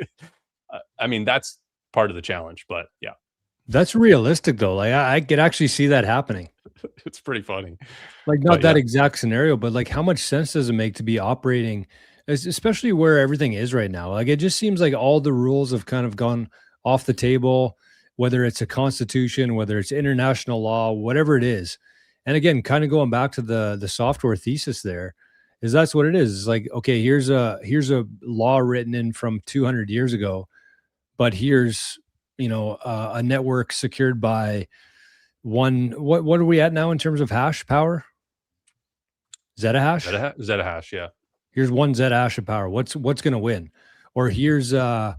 I mean, that's part of the challenge, but yeah. That's realistic though. Like I could actually see that happening. It's pretty funny. Like not that exact scenario, but like how much sense does it make to be operating, especially where everything is right now? Like it just seems like all the rules have kind of gone off the table, whether it's a constitution, whether it's international law, whatever it is. And again, kind of going back to the software thesis there, is that's what it is. It's like, okay, here's a law written in from 200 years ago, but here's a network secured by one. What are we at now in terms of hash power? Zettahash? Zettahash, yeah. Here's one zettahash of power. What's going to win? Or here's whatever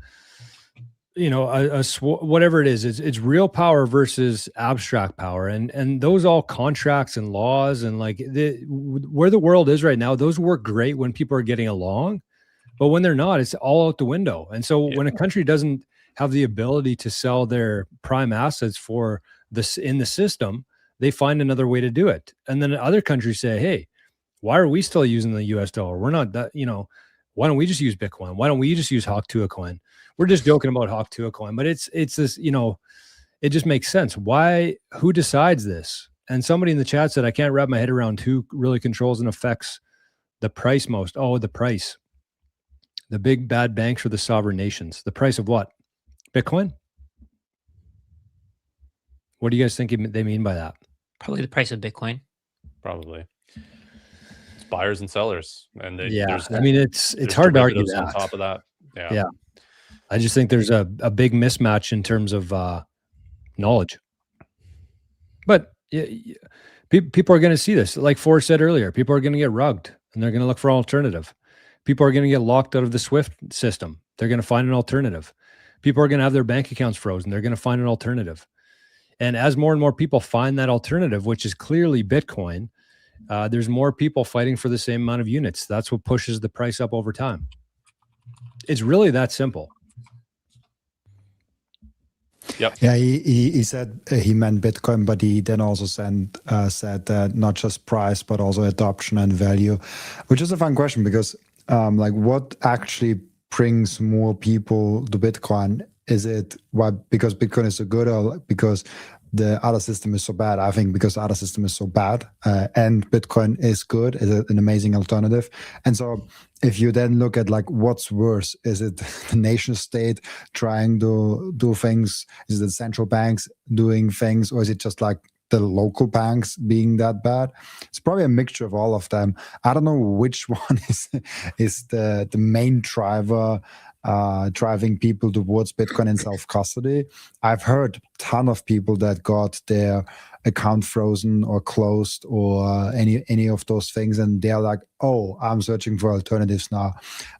it is. It's real power versus abstract power, and those all contracts and laws and like where the world is right now. Those work great when people are getting along, but when they're not, it's all out the window. And so when a country doesn't have the ability to sell their prime assets for this in the system, they find another way to do it. And then other countries say, hey, why are we still using the US dollar? We're not that, why don't we just use Bitcoin? Why don't we just use Hawk Tuah coin? We're just joking about Hawk Tuah coin, but it's this, it just makes sense. Who decides this? And somebody in the chat said, I can't wrap my head around who really controls and affects the price most. Oh, the price. The big bad banks or the sovereign nations. The price of what? Bitcoin? What do you guys think they mean by that? Probably the price of Bitcoin. Probably. It's buyers and sellers. And it's hard to argue that. On top of that. Yeah. I just think there's a big mismatch in terms of knowledge. But people are going to see this. Like Forrest said earlier, people are going to get rugged and they're going to look for an alternative. People are going to get locked out of the SWIFT system. They're going to find an alternative. People are going to have their bank accounts frozen. They're going to find an alternative. And as more and more people find that alternative, which is clearly Bitcoin, there's more people fighting for the same amount of units. That's what pushes the price up over time. It's really that simple. Yep. Yeah, he said he meant Bitcoin, but he then also said that not just price, but also adoption and value, which is a fun question because what actually brings more people to Bitcoin? Is it because Bitcoin is so good, or because the other system is so bad? I think because the other system is so bad and Bitcoin is good, is an amazing alternative. And so if you then look at what's worse, is it the nation state trying to do things? Is it the central banks doing things? Or is it just the local banks being that bad? It's probably a mixture of all of them. I don't know which one is the main driver driving people towards Bitcoin and self-custody. I've heard a ton of people that got their account frozen or closed or any of those things, and they're like, oh, I'm searching for alternatives now.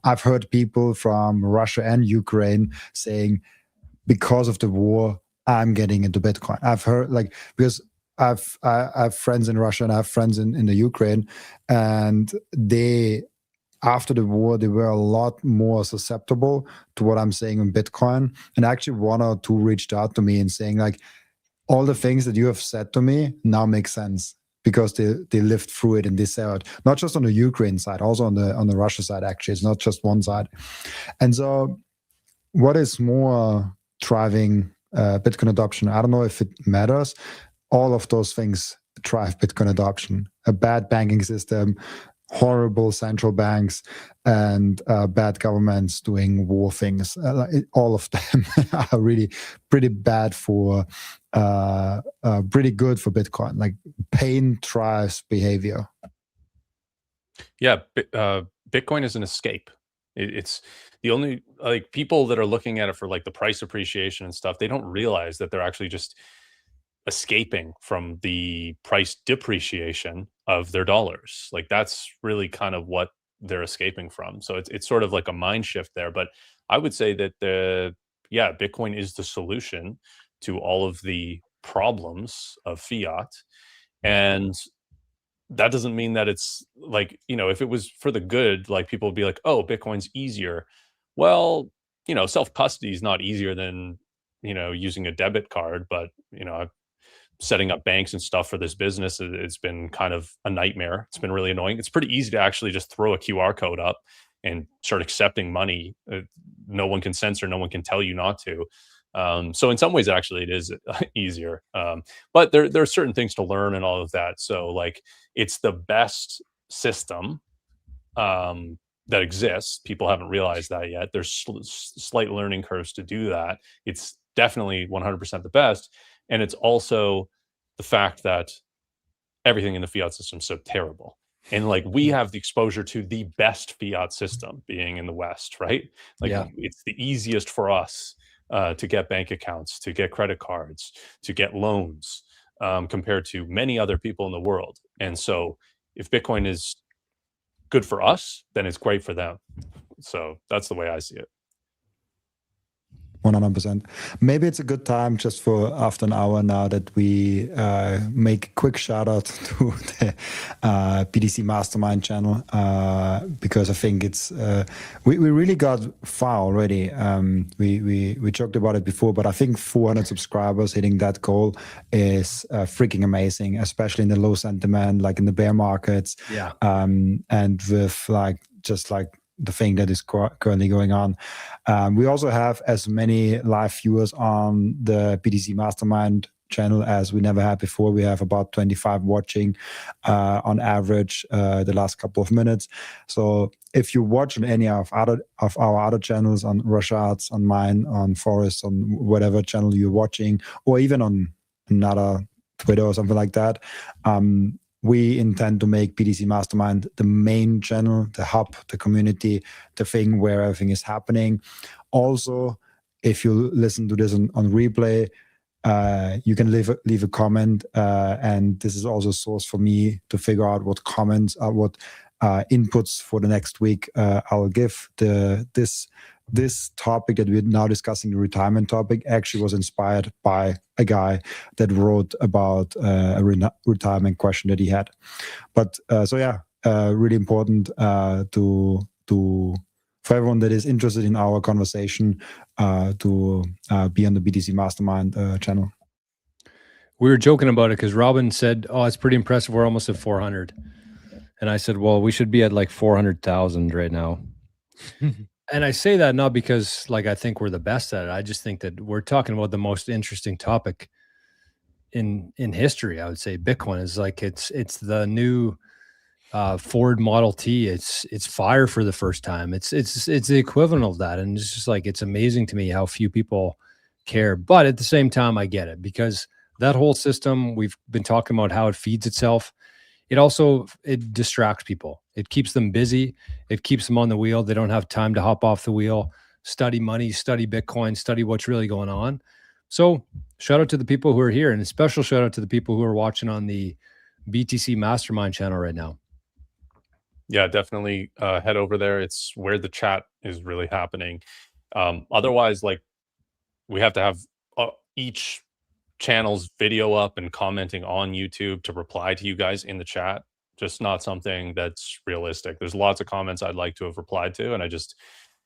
I've heard people from Russia and Ukraine saying, because of the war, I'm getting into Bitcoin. I've heard because I have friends in Russia and I have friends in the Ukraine, and after the war, they were a lot more susceptible to what I'm saying in Bitcoin. And actually one or two reached out to me and saying all the things that you have said to me now make sense because they lived through it and they saw it. Not just on the Ukraine side, also on the Russia side, actually. It's not just one side. And so what is more driving Bitcoin adoption? I don't know if it matters. All of those things drive Bitcoin adoption. A bad banking system, horrible central banks, and bad governments doing war things. All of them are really pretty bad for, pretty good for Bitcoin. Like pain drives behavior. Yeah, Bitcoin is an escape. It's the only, like, people that are looking at it for like the price appreciation and stuff, they don't realize that they're actually just escaping from the price depreciation of their dollars. Like that's really kind of what they're escaping from. So it's sort of like a mind shift there. But I would say that Bitcoin is the solution to all of the problems of fiat. And that doesn't mean that it's like, if it was for the good, like people would be like, oh, Bitcoin's easier. Well, self custody is not easier than, using a debit card. But, setting up banks and stuff for this business, it's been kind of a nightmare. It's been really annoying. It's pretty easy to actually just throw a QR code up and start accepting money. No one can censor, no one can tell you not to. So in some ways, actually, it is easier. But there are certain things to learn and all of that. So like, it's the best system that exists. People haven't realized that yet. There's slight learning curves to do that. It's definitely 100% the best. And it's also the fact that everything in the fiat system is so terrible. And like, we have the exposure to the best fiat system being in the West, right? Like, it's the easiest for us to get bank accounts, to get credit cards, to get loans, compared to many other people in the world. And so if Bitcoin is good for us, then it's great for them. So that's the way I see it. 100%. Maybe it's a good time just for after an hour now that we make a quick shout out to the BTC Mastermind channel, because I think it's we really got far already. We joked about it before, but I think 400 subscribers, hitting that goal is freaking amazing, especially in the low sentiment, like in the bear markets. Yeah. And with just the thing that is currently going on. We also have as many live viewers on the BTC Mastermind channel as we never had before. We have about 25 watching on average the last couple of minutes. So if you watch on any of our other channels, on Rashad's, on mine, on Forrest, on whatever channel you're watching, or even on another Twitter or something like that, we intend to make BTC Mastermind the main channel, the hub, the community, the thing where everything is happening. Also, if you listen to this on replay, you can leave a comment, and this is also a source for me to figure out what comments are, what inputs for the next week I'll give. This topic that we're now discussing, the retirement topic, actually was inspired by a guy that wrote about a retirement question that he had. But really important for everyone that is interested in our conversation to be on the BTC Mastermind channel. We were joking about it because Robin said, "Oh, it's pretty impressive. We're almost at 400." And I said, "Well, we should be at like 400,000 right now." And I say that not because like I think we're the best at it. I just think that we're talking about the most interesting topic in history. I would say Bitcoin is like it's the new Ford Model T. It's fire for the first time. It's the equivalent of that, and it's just like it's amazing to me how few people care. But at the same time, I get it, because that whole system, we've been talking about how it feeds itself. It distracts people. It keeps them busy. It keeps them on the wheel. They don't have time to hop off the wheel, study money, study Bitcoin, study what's really going on. So shout out to the people who are here, and a special shout out to the people who are watching on the BTC Mastermind channel right now. Yeah, definitely head over there. It's where the chat is really happening. Otherwise, like, we have to have each channel's video up and commenting on YouTube to reply to you guys in the chat. Just not something that's realistic. There's lots of comments I'd like to have replied to, and I just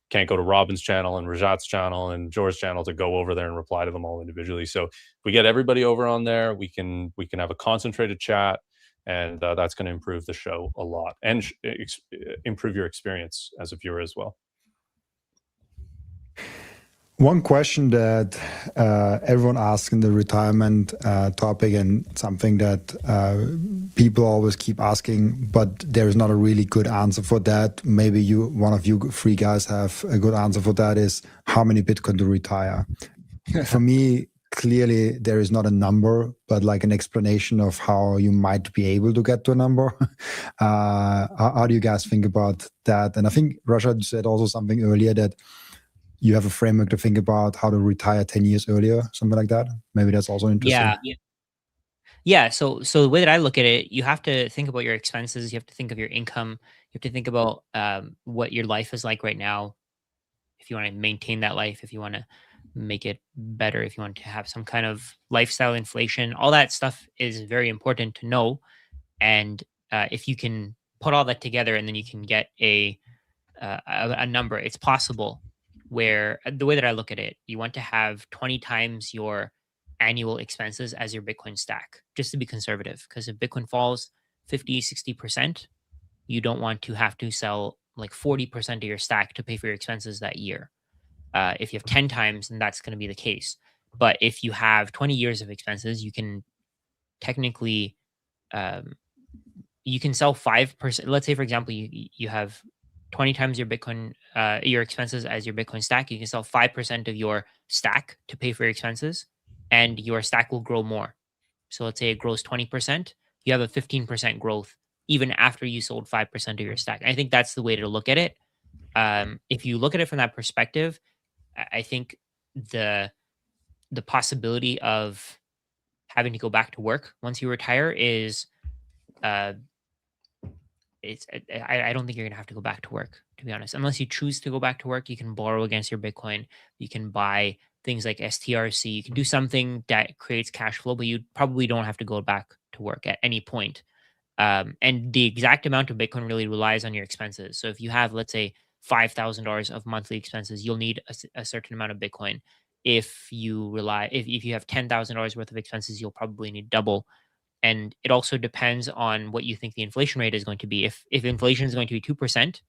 can't go to Robin's channel and Rajat's channel and George's channel to go over there and reply to them all individually. So if we get everybody over on there, we can have a concentrated chat, and that's going to improve the show a lot and improve your experience as a viewer as well. One question that everyone asks in the retirement topic, and something that people always keep asking, but there is not a really good answer for that. Maybe one of you three guys have a good answer for that, is how many Bitcoin to retire? For me, clearly there is not a number, but like an explanation of how you might be able to get to a number. How do you guys think about that? And I think Rashad said also something earlier, that you have a framework to think about how to retire 10 years earlier, something like that. Maybe that's also interesting. Yeah. So the way that I look at it, you have to think about your expenses. You have to think of your income. You have to think about what your life is like right now. If you want to maintain that life, if you want to make it better, if you want to have some kind of lifestyle inflation, all that stuff is very important to know. And if you can put all that together, and then you can get a number, it's possible. Where the way that I look at it, you want to have 20 times your annual expenses as your Bitcoin stack, just to be conservative. Because if Bitcoin falls 50, 60%, you don't want to have to sell like 40% of your stack to pay for your expenses that year. If you have 10 times, then that's going to be the case. But if you have 20 years of expenses, you can technically, you can sell 5%. Let's say, for example, you have 20 times your Bitcoin, your expenses as your Bitcoin stack. You can sell 5% of your stack to pay for your expenses, and your stack will grow more. So let's say it grows 20%, you have a 15% growth even after you sold 5% of your stack. I think that's the way to look at it. If you look at it from that perspective, I think the possibility of having to go back to work once you retire is I don't think you're gonna have to go back to work, to be honest. Unless you choose to go back to work, you can borrow against your Bitcoin. You can buy things like STRC. You can do something that creates cash flow, but you probably don't have to go back to work at any point. And the exact amount of Bitcoin really relies on your expenses. So if you have, let's say, $5,000 of monthly expenses, you'll need a certain amount of Bitcoin. If you have $10,000 worth of expenses, you'll probably need double. And it also depends on what you think the inflation rate is going to be. If inflation is going to be 2%,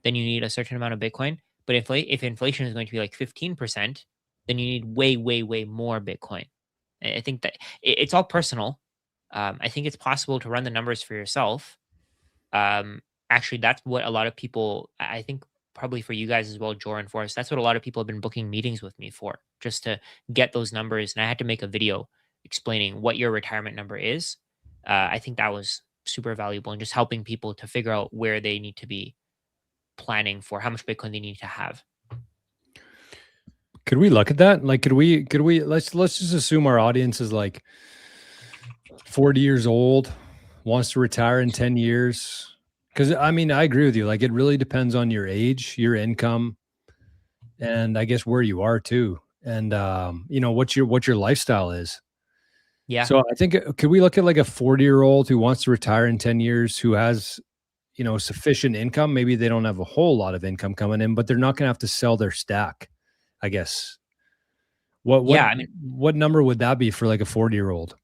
then you need a certain amount of Bitcoin. But if inflation is going to be like 15%, then you need way, way, way more Bitcoin. I think that it's all personal. I think it's possible to run the numbers for yourself. Actually, that's what a lot of people, I think probably for you guys as well, Jor and Forrest, that's what a lot of people have been booking meetings with me for, just to get those numbers. And I had to make a video explaining what your retirement number is. I think that was super valuable, and just helping people to figure out where they need to be planning for how much Bitcoin they need to have. Could we look at that? Like, could we let's just assume our audience is like 40 years old, wants to retire in 10 years. Because I mean, I agree with you. Like, it really depends on your age, your income, and I guess where you are too. And what your lifestyle is. Yeah. So I think, could we look at like a 40-year-old who wants to retire in 10 years, who has, sufficient income? Maybe they don't have a whole lot of income coming in, but they're not going to have to sell their stack, I guess. What number would that be for like a 40-year-old?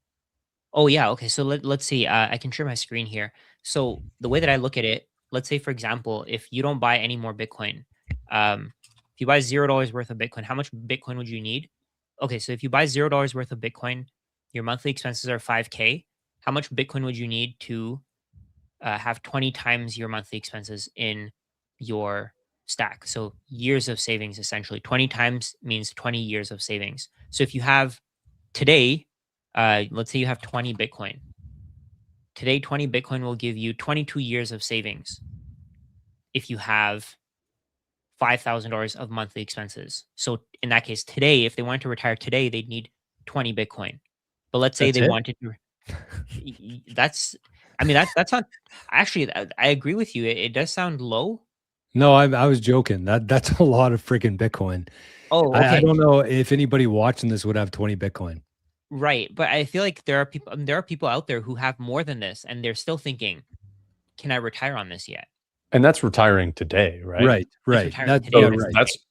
Oh yeah. Okay. So let's see. I can share my screen here. So the way that I look at it, let's say, for example, if you don't buy any more Bitcoin, if you buy $0 worth of Bitcoin, how much Bitcoin would you need? Okay. So if you buy $0 worth of Bitcoin, your monthly expenses are 5K. How much Bitcoin would you need to have 20 times your monthly expenses in your stack? So years of savings, essentially. 20 times means 20 years of savings. So if you have today, let's say you have 20 Bitcoin. Today, 20 Bitcoin will give you 22 years of savings if you have $5,000 of monthly expenses. So in that case, today, if they wanted to retire today, they'd need 20 Bitcoin. But let's say they wanted to. That's not actually. I agree with you. It does sound low. No, I was joking. That's a lot of freaking Bitcoin. Oh, okay. I don't know if anybody watching this would have 20 Bitcoin. Right, but I feel like there are people out there who have more than this, and they're still thinking, "Can I retire on this yet?" And that's retiring today, right? Right.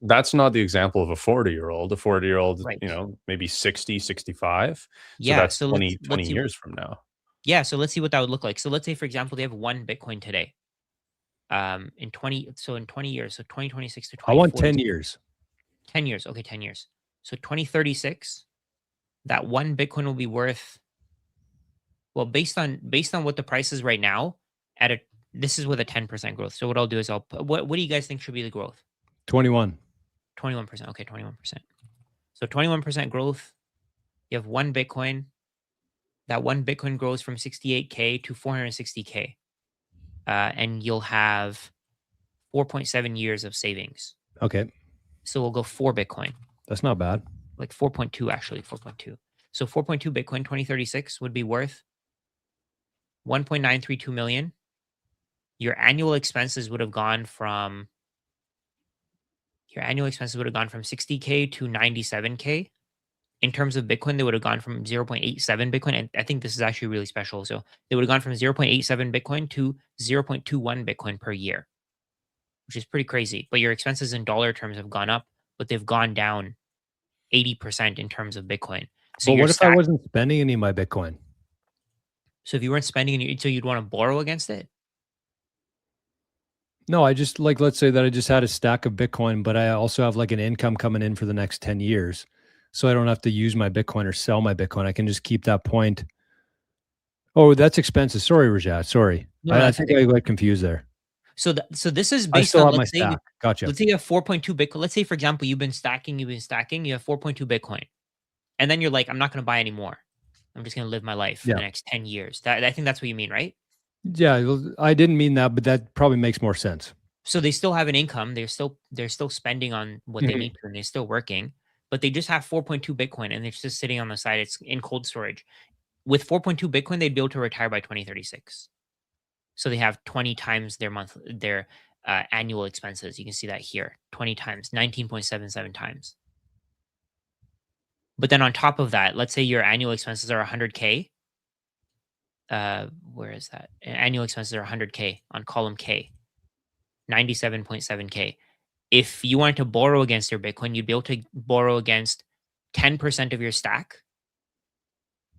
That's not the example of a 40-year-old. A 40-year-old, right. Maybe 60, 65. So yeah, that's so 20 let's years from now. Yeah, so let's see what that would look like. So let's say, for example, they have 1 Bitcoin today. In 20 years, so 2026 to 2040. I want 10 years. 10 years. Okay, 10 years. So 2036, that one Bitcoin will be worth, well, based on what the price is right now, this is with a 10% growth. So what I'll do is what do you guys think should be the growth? 21. 21%. Okay, 21%. So 21% growth. You have one Bitcoin. That one Bitcoin grows from 68K to 460K. And you'll have 4.7 years of savings. Okay. So we'll go 4 Bitcoin. That's not bad. Like 4.2, actually, 4.2. So 4.2 Bitcoin 2036 would be worth 1.932 million. Your annual expenses would have gone from 60K to 97K. In terms of Bitcoin, they would have gone from 0.87 Bitcoin. And I think this is actually really special. So they would have gone from 0.87 Bitcoin to 0.21 Bitcoin per year, which is pretty crazy. But your expenses in dollar terms have gone up, but they've gone down 80% in terms of Bitcoin. So But what if I wasn't spending any of my Bitcoin? So if you weren't spending any, so you'd want to borrow against it? No, I just let's say that I just had a stack of Bitcoin, but I also have like an income coming in for the next 10 years. So I don't have to use my Bitcoin or sell my Bitcoin. I can just keep that point. Oh, that's expensive. Sorry, Rajat. Sorry. No, I think I got confused there. So this is I based still on, have my stack. Gotcha. Let's say you have 4.2 Bitcoin. Let's say, for example, you've been stacking, you have 4.2 Bitcoin. And then you're like, I'm not going to buy any more. I'm just going to live my life for the next 10 years. I think that's what you mean, right? Yeah, I didn't mean that, but that probably makes more sense. So they still have an income. They're still spending on what they need to, and they're still working, but they just have 4.2 Bitcoin and it's just sitting on the side. It's in cold storage. With 4.2 Bitcoin, they'd be able to retire by 2036. So they have 20 times their annual expenses. You can see that here, 20 times, 19.77 times. But then on top of that, let's say your annual expenses are 100K. Where is that? Annual expenses are 100K on column K, 97.7K. If you wanted to borrow against your Bitcoin, you'd be able to borrow against 10% of your stack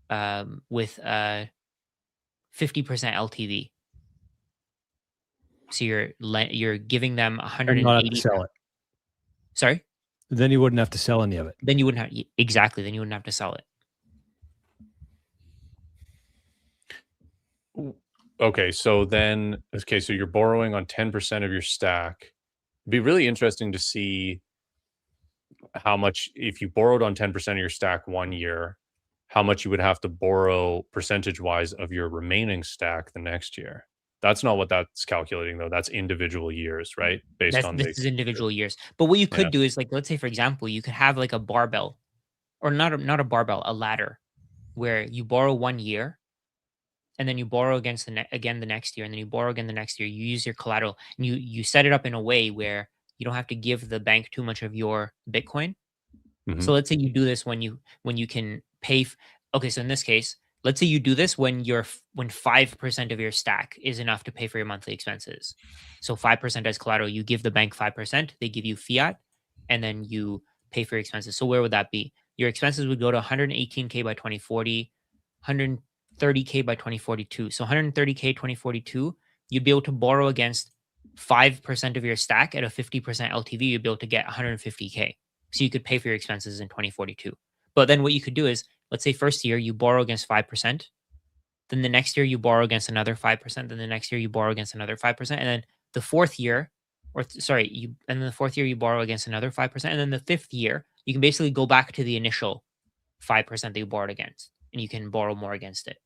with 50% LTV. So you're giving them 180. And not have to sell it. Sorry? Then you wouldn't have to sell any of it. Then you wouldn't have, exactly. Then you wouldn't have to sell it. Okay, so you're borrowing on 10% of your stack. It'd be really interesting to see how much, if you borrowed on 10% of your stack 1 year, how much you would have to borrow percentage-wise of your remaining stack the next year. That's not what that's calculating, though. That's individual years, right? This is individual years. But what you could do is, like, let's say, for example, you could have like a barbell, or not a barbell, a ladder, where you borrow 1 year, and then you borrow against again the next year, and then you borrow again the next year. You use your collateral, and you set it up in a way where you don't have to give the bank too much of your Bitcoin. Mm-hmm. So let's say you do this when you can pay. Okay, so in this case, let's say you do this when 5% of your stack is enough to pay for your monthly expenses. So 5% as collateral, you give the bank 5%, they give you fiat, and then you pay for your expenses. So where would that be? Your expenses would go to 118K by 2040, 130K by 2042. So 130K 2042, you'd be able to borrow against 5% of your stack at a 50% LTV. You'd be able to get 150K. So you could pay for your expenses in 2042. But then what you could do is, let's say first year you borrow against 5%, then the next year you borrow against another 5%, then the next year you borrow against another 5%, and then the fourth year, and then the fourth year you borrow against another 5%, and then the fifth year you can basically go back to the initial 5% that you borrowed against, and you can borrow more against it.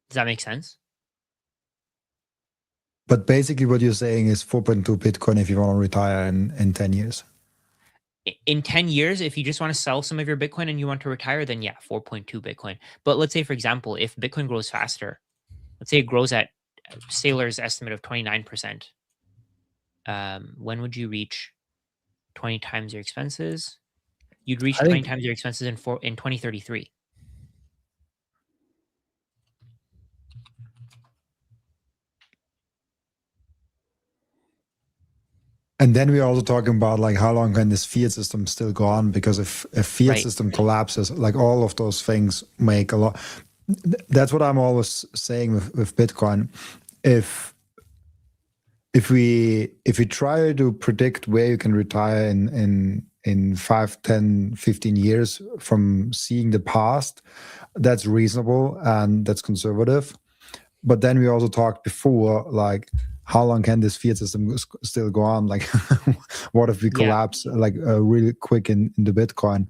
Does that make sense? But basically what you're saying is 4.2 Bitcoin if you want to retire in 10 years. In 10 years, if you just want to sell some of your Bitcoin and you want to retire, then yeah, 4.2 Bitcoin. But let's say, for example, if Bitcoin grows faster, let's say it grows at Saylor's estimate of 29%, when would you reach 20 times your expenses? You'd reach 20 times your expenses in 2033. And then we're also talking about like how long can this fiat system still go on? Because if a fiat system collapses, like all of those things make a lot. That's what I'm always saying with Bitcoin. If if we try to predict where you can retire in 5, 10, 15 years from seeing the past, that's reasonable and that's conservative. But then we also talked before, like, how long can this fiat system still go on? Like, what if we collapse like really quick into Bitcoin?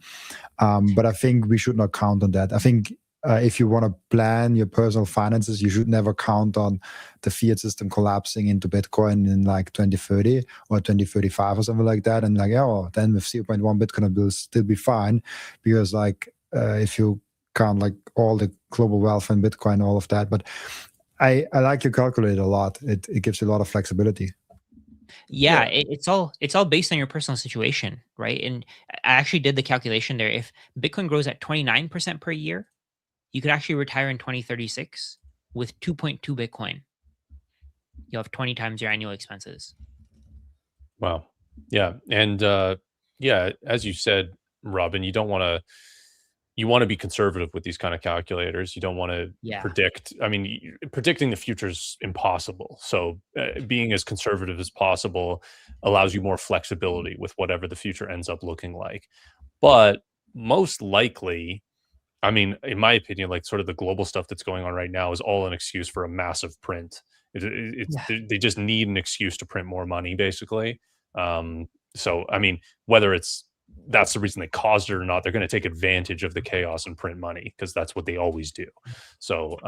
But I think we should not count on that. I think if you want to plan your personal finances, you should never count on the fiat system collapsing into Bitcoin in like 2030 or 2035 or something like that. And like, oh, then with 0.1 Bitcoin, it will still be fine. Because like, if you count like all the global wealth and Bitcoin, all of that. But I like your calculator a lot. It gives you a lot of flexibility. Yeah, it's all based on your personal situation, right? And I actually did the calculation there. If Bitcoin grows at 29% per year, you could actually retire in 2036 with 2.2 Bitcoin. You'll have 20 times your annual expenses. Wow. Yeah. And as you said, Robin, you want to be conservative with these kind of calculators. You don't want to predict. I mean, predicting the future is impossible. So being as conservative as possible allows you more flexibility with whatever the future ends up looking like. But most likely, I mean, in my opinion, like sort of the global stuff that's going on right now is all an excuse for a massive print. They just need an excuse to print more money, basically. So, I mean, whether that's the reason they caused it or not, they're going to take advantage of the chaos and print money because that's what they always do. So,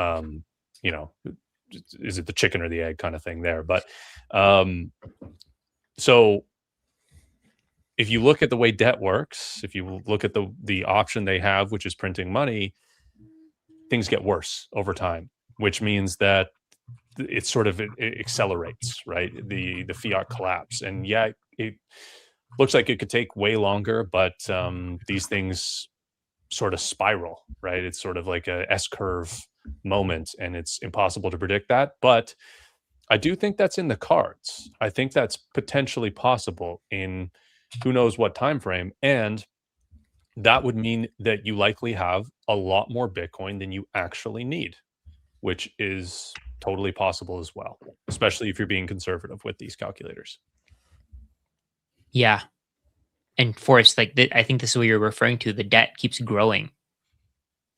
you know, is it the chicken or the egg kind of thing there? But so if you look at the way debt works, if you look at the option they have, which is printing money, things get worse over time, which means that it sort of it accelerates, right? The fiat collapse. And yeah, it looks like it could take way longer, but these things sort of spiral, right? It's sort of like a S-curve moment, and it's impossible to predict that. But I do think that's in the cards. I think that's potentially possible in who knows what time frame, and that would mean that you likely have a lot more Bitcoin than you actually need, which is totally possible as well, especially if you're being conservative with these calculators. Yeah. And Forrest, like I think this is what you're referring to. The debt keeps growing,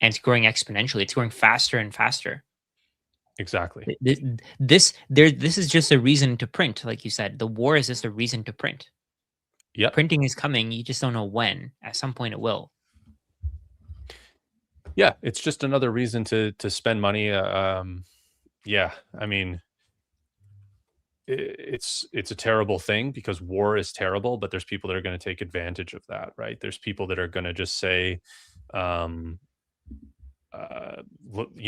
and it's growing exponentially. It's growing faster and faster. Exactly. This is just a reason to print, like you said. The war is just a reason to print. Yeah, printing is coming. You just don't know when. At some point, it will. Yeah, it's just another reason to spend money. Yeah, I mean, it's a terrible thing because war is terrible, but there's people that are going to take advantage of that, right? There's people that are going to just say, you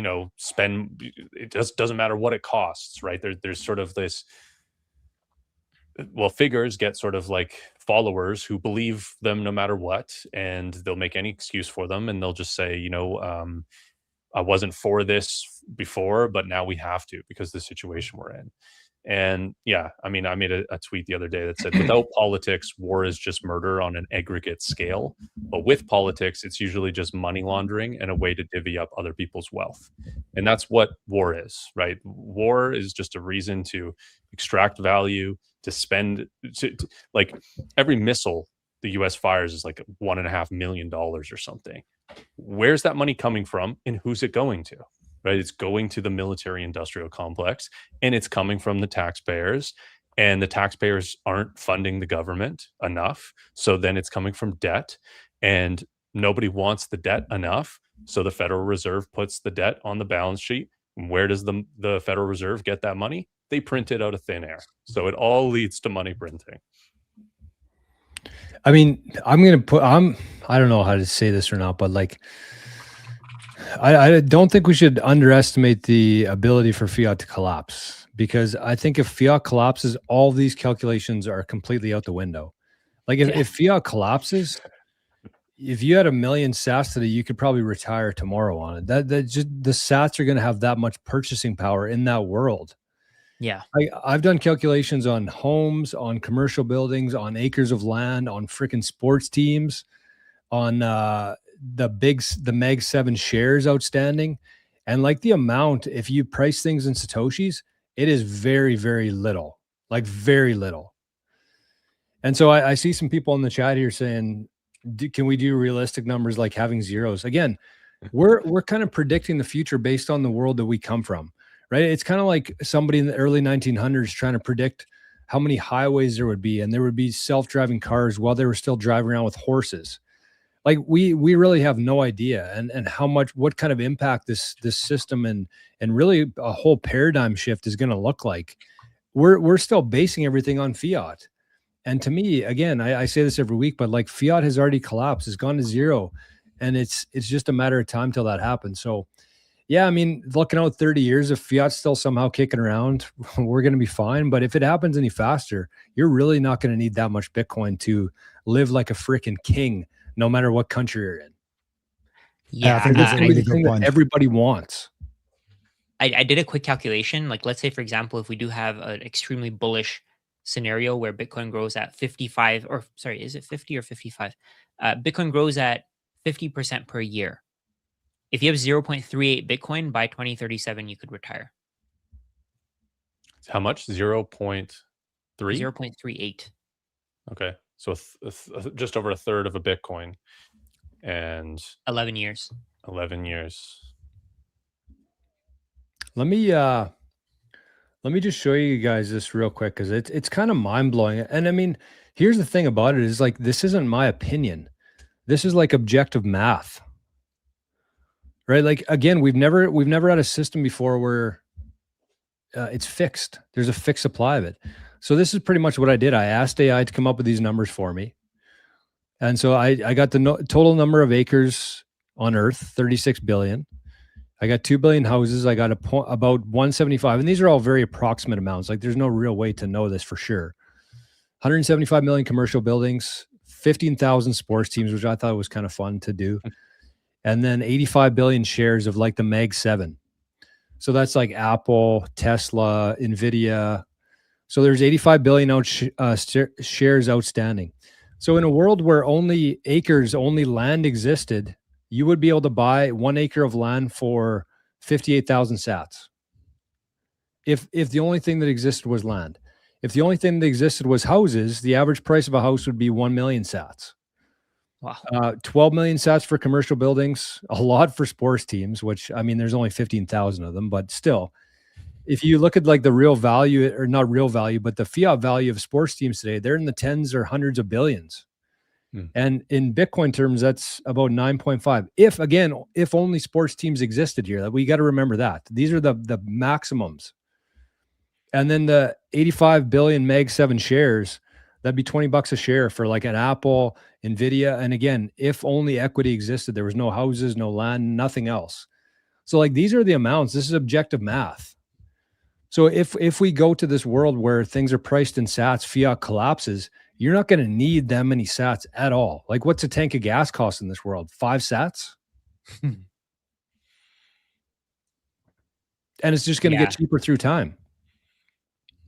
know, spend. It doesn't matter what it costs, right? There's sort of this. Well, figures get sort of like followers who believe them no matter what, and they'll make any excuse for them, and they'll just say, you know, I wasn't for this before, but now we have to because of the situation we're in. And yeah, I mean, I made a tweet the other day that said, without politics, war is just murder on an aggregate scale. But with politics, it's usually just money laundering and a way to divvy up other people's wealth. And that's what war is, right? War is just a reason to extract value, to spend, like every missile the US fires is like $1.5 million or something. Where's that money coming from and who's it going to? Right? It's going to the military industrial complex, and it's coming from the taxpayers, and the taxpayers aren't funding the government enough. So then it's coming from debt, and nobody wants the debt enough. So the Federal Reserve puts the debt on the balance sheet. And where does the Federal Reserve get that money? They print it out of thin air. So it all leads to money printing. I mean, I don't know how to say this or not, but like, I don't think we should underestimate the ability for fiat to collapse, because I think if fiat collapses, all these calculations are completely out the window. Like if fiat collapses, if you had 1 million sats today, you could probably retire tomorrow on it. That just the sats are going to have that much purchasing power in that world. Yeah. I've done calculations on homes, on commercial buildings, on acres of land, on freaking sports teams, on the Meg 7 shares outstanding. And like the amount, if you price things in Satoshis, it is very, very little. like very little. And so I see some people in the chat here saying, can we do realistic numbers like having zeros? Again, we're kind of predicting the future based on the world that we come from, right? It's kind of like somebody in the early 1900s trying to predict how many highways there would be, and there would be self-driving cars while they were still driving around with horses. Like we really have no idea, and what kind of impact this system and really a whole paradigm shift is going to look like. We're still basing everything on fiat. And to me, again, I say this every week, but like fiat has already collapsed, it's gone to zero, and it's just a matter of time till that happens. So yeah, I mean, looking out 30 years, if fiat's still somehow kicking around, we're going to be fine. But if it happens any faster, you're really not going to need that much Bitcoin to live like a freaking king, no matter what country you're in. Yeah, I think that's a really good point. Everybody wants. I did a quick calculation. Like, let's say, for example, if we do have an extremely bullish scenario where Bitcoin grows at 55, or sorry, is it 50 or 55? Bitcoin grows at 50% per year. If you have 0.38 Bitcoin by 2037, you could retire. How much? 0.3? 0.38. Okay. So just over a third of a Bitcoin and 11 years. 11 years. Let me just show you guys this real quick, because it's kind of mind-blowing. And I mean, here's the thing about it is, like, this isn't my opinion. This is like objective math. Right? Like, again, we've never had a system before where it's fixed. There's a fixed supply of it. So this is pretty much what I did. I asked AI to come up with these numbers for me. And so I got the total number of acres on Earth, 36 billion. I got 2 billion houses. I got about 175. And these are all very approximate amounts. Like, there's no real way to know this for sure. 175 million commercial buildings, 15,000 sports teams, which I thought was kind of fun to do. And then 85 billion shares of like the Mag 7. So that's like Apple, Tesla, NVIDIA. So there's 85 billion shares outstanding. So in a world where only land existed, you would be able to buy 1 acre of land for 58,000 sats. If the only thing that existed was land. If the only thing that existed was houses, the average price of a house would be 1 million sats. Wow. 12 million sats for commercial buildings, a lot for sports teams, which, I mean, there's only 15,000 of them, but still, if you look at like the real value, or not real value, but the fiat value of sports teams today, they're in the tens or hundreds of billions. And in Bitcoin terms, that's about 9.5. If only sports teams existed here, we got to remember that these are the maximums. And then the 85 billion Mag 7 shares, that'd be $20 a share for like an Apple, NVIDIA. And again, if only equity existed, there was no houses, no land, nothing else. So like, these are the amounts. This is objective math. So if we go to this world where things are priced in sats, fiat collapses, you're not going to need that many sats at all. Like, what's a tank of gas cost in this world? 5 sats? And it's just going to get cheaper through time.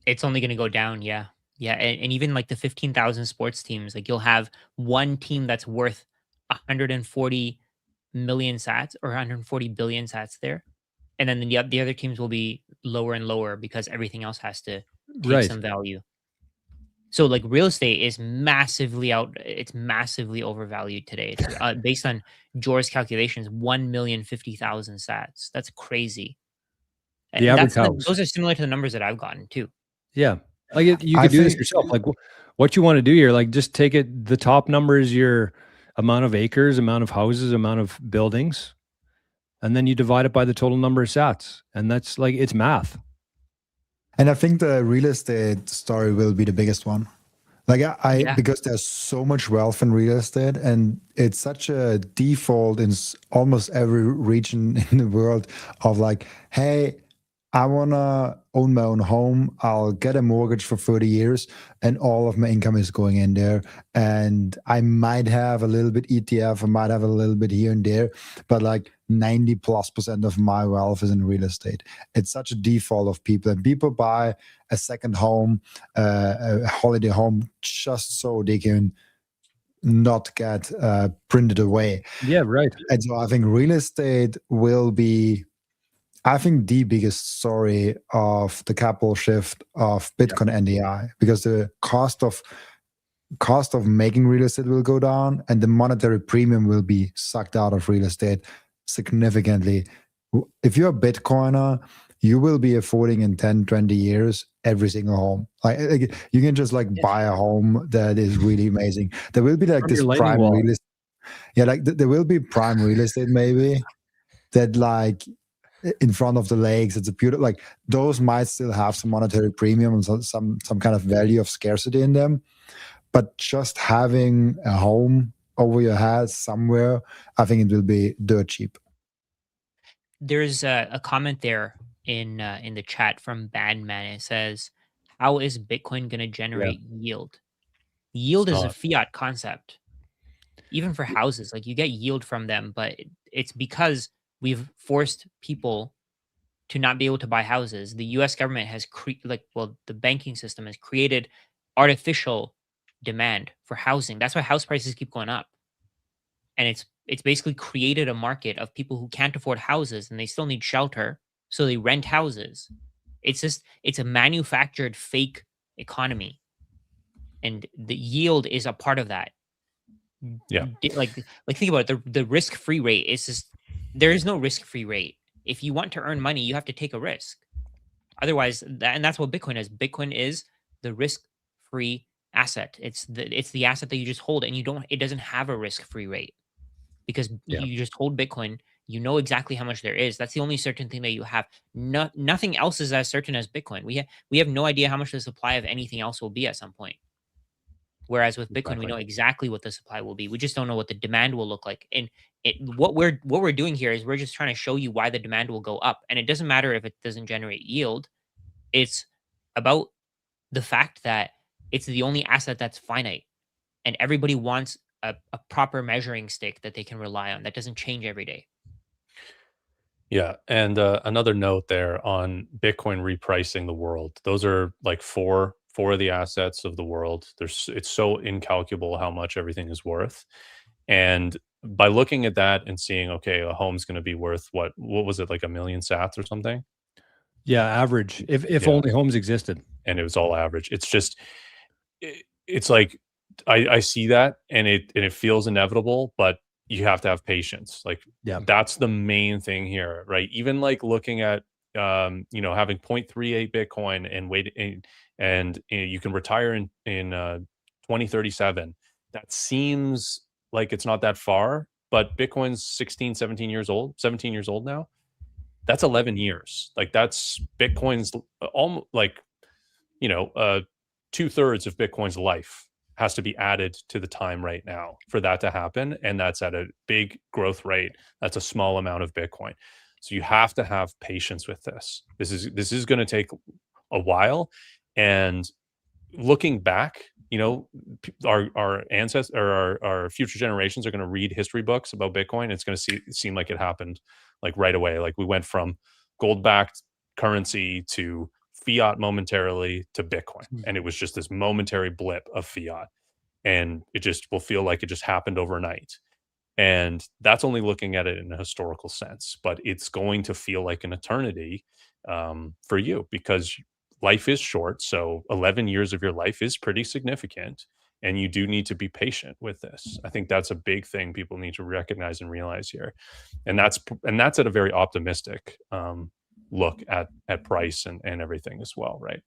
It's only going to go down. Yeah. Yeah. And even like the 15,000 sports teams, like, you'll have one team that's worth 140 million sats or 140 billion sats there. And then the other teams will be lower and lower because everything else has to take some value. So like, real estate is massively overvalued today. It's, based on Jor's calculations, 1,050,000 sats. That's crazy. The average house. Those are similar to the numbers that I've gotten too. Yeah. Like, you could do this yourself. Like, what you want to do here, like, just take it. The top number is your amount of acres, amount of houses, amount of buildings. And then you divide it by the total number of sats. And that's like, it's math. And I think the real estate story will be the biggest one. Like, because there's so much wealth in real estate, and it's such a default in almost every region in the world of like, hey, I want to own my own home. I'll get a mortgage for 30 years and all of my income is going in there. And I might have a little bit ETF, I might have a little bit here and there, but like 90+% of my wealth is in real estate. It's such a default of people. And people buy a second home, a holiday home, just so they can not get printed away. Yeah, right. And so I think real estate will be I think the biggest story of the capital shift of Bitcoin and AI, because the cost of making real estate will go down and the monetary premium will be sucked out of real estate significantly. If you're a Bitcoiner, you will be affording in 10, 20 years every single home. Like you can just like buy a home that is really amazing. There will be like From this your lightning prime wallet. real estate. Yeah, like there will be prime real estate maybe that like in front of the lakes. It's a beautiful, like those might still have some monetary premium and some kind of value of scarcity in them. But just having a home over your head somewhere, I think it will be dirt cheap. There's a comment there in the chat from Badman. It says, "How is Bitcoin going to generate yield? Yield It's is a not. fiat concept, even for houses. Like you get yield from them, but it's because we've forced people to not be able to buy houses. The U.S. government has the banking system has created artificial demand for housing. That's why house prices keep going up, and it's basically created a market of people who can't afford houses and they still need shelter, so they rent houses. It's a manufactured fake economy, and the yield is a part of that. Yeah. Like think about it. The risk free rate is just there is no risk free rate. If you want to earn money, you have to take a risk. Otherwise, and that's what Bitcoin is. Bitcoin is the risk free asset. It's the asset that you just hold, and it doesn't have a risk free rate because Yeah. you just hold Bitcoin. You know exactly how much there is. That's the only certain thing that you have. Nothing else is as certain as Bitcoin. We have no idea how much the supply of anything else will be at some point. Whereas with Bitcoin, we Exactly. know exactly what the supply will be. We just don't know what the demand will look like. And what we're doing here is we're just trying to show you why the demand will go up. And it doesn't matter if it doesn't generate yield. It's about the fact that it's the only asset that's finite, and everybody wants a proper measuring stick that they can rely on that doesn't change every day. Yeah, and another note there on Bitcoin repricing the world. Those are like four of the assets of the world. It's so incalculable how much everything is worth. And by looking at that and seeing, okay, a home's going to be worth what was it, like 1 million sats or something? Yeah, average. If Yeah. only homes existed. And it was all average. It's just it's like I see that and it feels inevitable, but you have to have patience. Like Yeah. that's the main thing here, right? Even like looking at having 0.38 Bitcoin and you can retire in 2037. That seems like it's not that far, but Bitcoin's 17 years old now. That's 11 years. Like that's Bitcoin's almost like 2/3 of Bitcoin's life has to be added to the time right now for that to happen. And that's at a big growth rate. That's a small amount of Bitcoin. So you have to have patience with this. This is going to take a while. And looking back, our ancestors or our future generations are going to read history books about Bitcoin. It's going to seem like it happened like right away. Like we went from gold-backed currency to fiat momentarily to Bitcoin. And it was just this momentary blip of fiat. And it just will feel like it just happened overnight. And that's only looking at it in a historical sense, but it's going to feel like an eternity for you because life is short. So 11 years of your life is pretty significant. And you do need to be patient with this. I think that's a big thing people need to recognize and realize here. And that's at a very optimistic look at price and everything as well, right?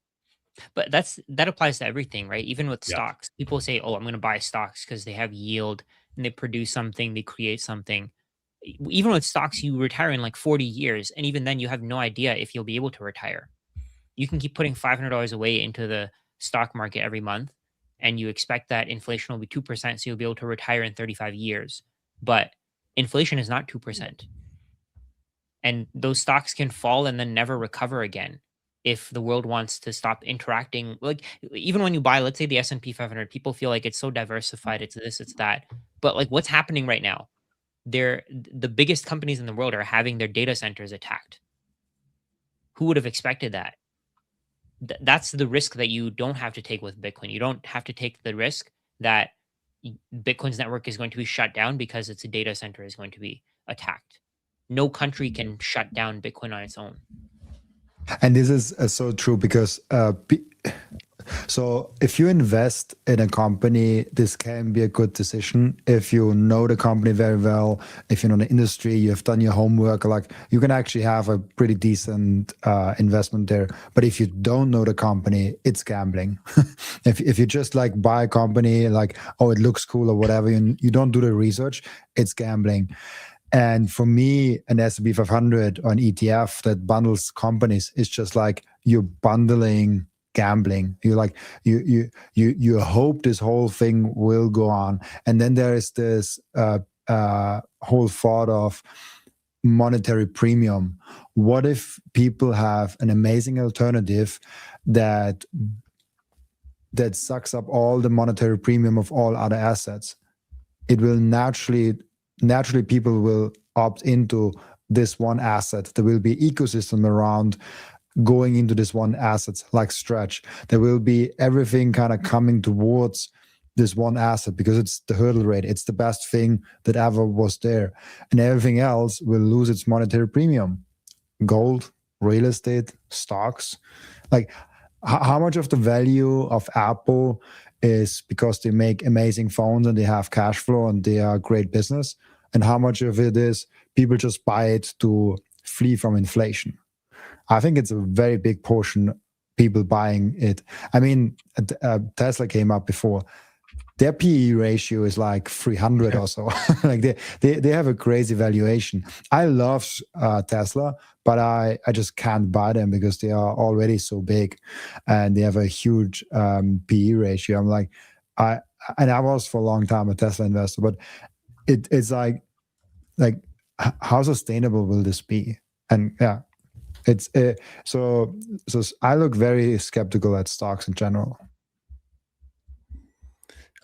But that applies to everything, right? Even with Yeah. stocks, people say, "Oh, I'm going to buy stocks because they have yield and they produce something, they create something." Even with stocks, you retire in like 40 years, and even then, you have no idea if you'll be able to retire. You can keep putting $500 away into the stock market every month, and you expect that inflation will be 2%, so you'll be able to retire in 35 years. But inflation is not 2%, and those stocks can fall and then never recover again if the world wants to stop interacting. Like even when you buy, let's say the S&P 500, people feel like it's so diversified, it's this, it's that. But like what's happening right now? The biggest companies in the world are having their data centers attacked. Who would have expected that? That's the risk that you don't have to take with Bitcoin. You don't have to take the risk that Bitcoin's network is going to be shut down because its data center is going to be attacked. no country can shut down Bitcoin on its own. And this is so true because so if you invest in a company, this can be a good decision if you know the company very well. If you know the industry, you have done your homework, like you can actually have a pretty decent investment there. But if you don't know the company, it's gambling. If you just like buy a company, like, oh, it looks cool or whatever, you don't do the research, it's gambling. And for me, an S&P 500 or an ETF that bundles companies is just like you're bundling gambling. You like you hope this whole thing will go on, and then there is this whole thought of monetary premium. What if people have an amazing alternative that sucks up all the monetary premium of all other assets? It will naturally people will opt into this one asset. There will be ecosystem around going into this one asset, like Stretch. There will be everything kind of coming towards this one asset because it's the hurdle rate. It's the best thing that ever was there. And everything else will lose its monetary premium. Gold, real estate, stocks. Like how much of the value of Apple is because they make amazing phones and they have cash flow and they are great business, and how much of it is people just buy it to flee from inflation? I think it's a very big portion people buying it. I mean, Tesla came up before. Their PE ratio is like 300 or so. Like they have a crazy valuation. I love Tesla, but I just can't buy them because they are already so big and they have a huge PE ratio. I'm like, I was for a long time a Tesla investor, but it's like how sustainable will this be? And yeah, it's so I look very skeptical at stocks in general.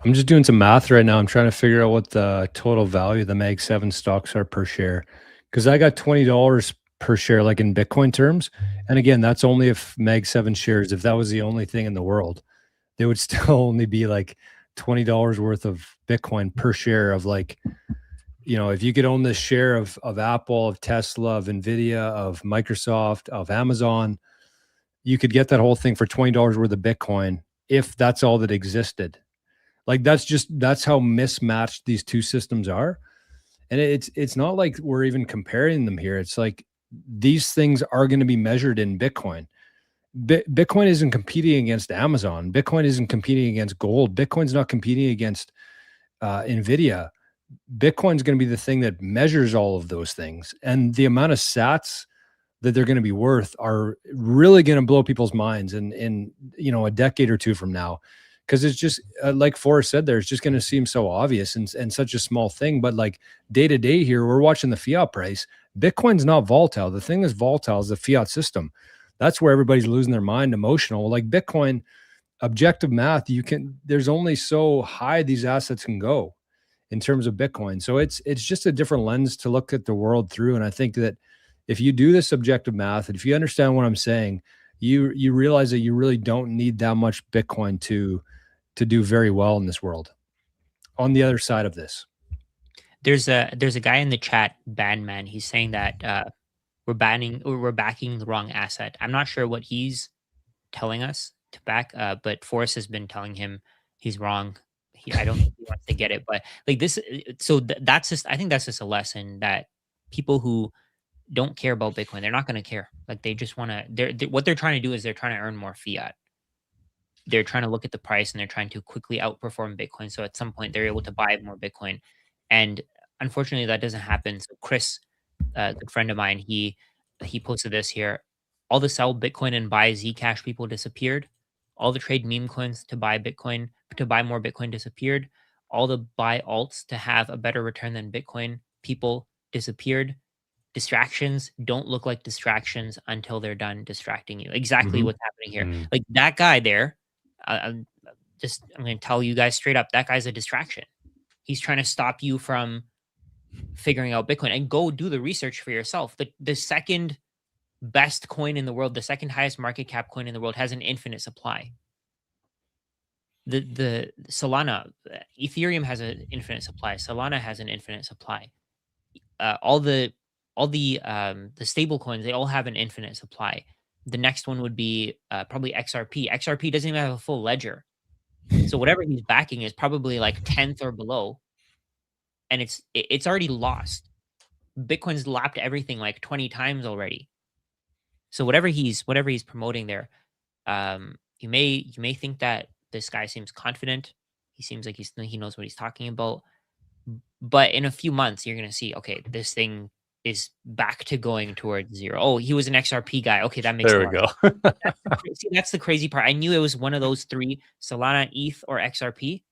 I'm just doing some math right now. I'm trying to figure out what the total value of the Mag 7 stocks are per share, because I got $20 per share, like in Bitcoin terms. And again, that's only if Mag 7 shares, if that was the only thing in the world, they would still only be like $20 worth of Bitcoin per share of like, you know, if you could own this share of Apple, of Tesla, of Nvidia, of Microsoft, of Amazon, you could get that whole thing for $20 worth of Bitcoin if that's all that existed. Like that's how mismatched these two systems are. And it's not like we're even comparing them here. It's like these things are going to be measured in Bitcoin. Bitcoin isn't competing against Amazon. Bitcoin isn't competing against gold. Bitcoin's not competing against Nvidia. Bitcoin's going to be the thing that measures all of those things. And the amount of sats that they're going to be worth are really going to blow people's minds in you know, a decade or two from now. Because it's just like Forrest said there, it's just going to seem so obvious and such a small thing. But like day to day here, we're watching the fiat price. Bitcoin's not volatile. The thing that's volatile is the fiat system. That's where everybody's losing their mind, emotional. Like Bitcoin, objective math, there's only so high these assets can go in terms of Bitcoin. So it's just a different lens to look at the world through. And I think that if you do this objective math, and if you understand what I'm saying, you realize that you really don't need that much Bitcoin to do very well in this world. On the other side of this, there's a guy in the chat, Bandman. He's saying that we're backing the wrong asset. I'm not sure what he's telling us to back, but Forrest has been telling him he's wrong. I don't think he wants to get it, but like this. So that's just, I think that's just a lesson that people who don't care about Bitcoin, they're not going to care. Like they just want to. What they're trying to do is they're trying to earn more fiat. They're trying to look at the price and they're trying to quickly outperform Bitcoin. So at some point they're able to buy more Bitcoin. And unfortunately that doesn't happen. So Chris, a good friend of mine, he posted this here. All the sell Bitcoin and buy Zcash people disappeared. All the trade meme coins to buy Bitcoin, to buy more Bitcoin disappeared. All the buy alts to have a better return than Bitcoin people disappeared. Distractions don't look like distractions until they're done distracting you. Exactly what's happening here. Like that guy there, I'm going to tell you guys straight up, that guy's a distraction. He's trying to stop you from figuring out Bitcoin, and go do the research for yourself. The second best coin in the world, the second highest market cap coin in the world, has an infinite supply. The Solana, Ethereum has an infinite supply. Solana has an infinite supply. All the all the stable coins, they all have an infinite supply. The next one would be probably XRP. XRP doesn't even have a full ledger. So whatever he's backing is probably like 10th or below. And it's already lost. Bitcoin's lapped everything like 20 times already. So whatever he's promoting there, you may think that this guy seems confident. He seems like he knows what he's talking about. But in a few months, you're gonna see, okay, this thing is back to going towards zero. Oh, he was an XRP guy. Okay, that makes There we go. See, that's the crazy part. I knew it was one of those three: Solana, ETH, or XRP.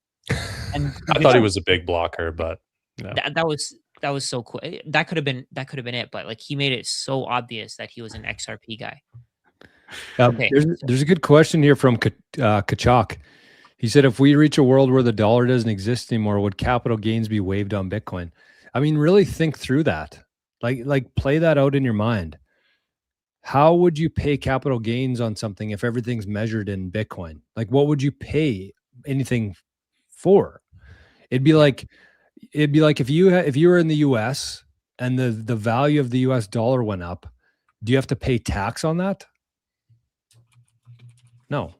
And I thought he was a big blocker, but no. that was so cool. That could have been it, but like he made it so obvious that he was an XRP guy. Okay. There's a good question here from Kachak. He said, if we reach a world where the dollar doesn't exist anymore, would capital gains be waived on Bitcoin? I mean, really think through that. Like play that out in your mind. How would you pay capital gains on something if everything's measured in Bitcoin? Like, what would you pay anything for? It'd be like if you were in the US and the value of the US dollar went up, do you have to pay tax on that? No.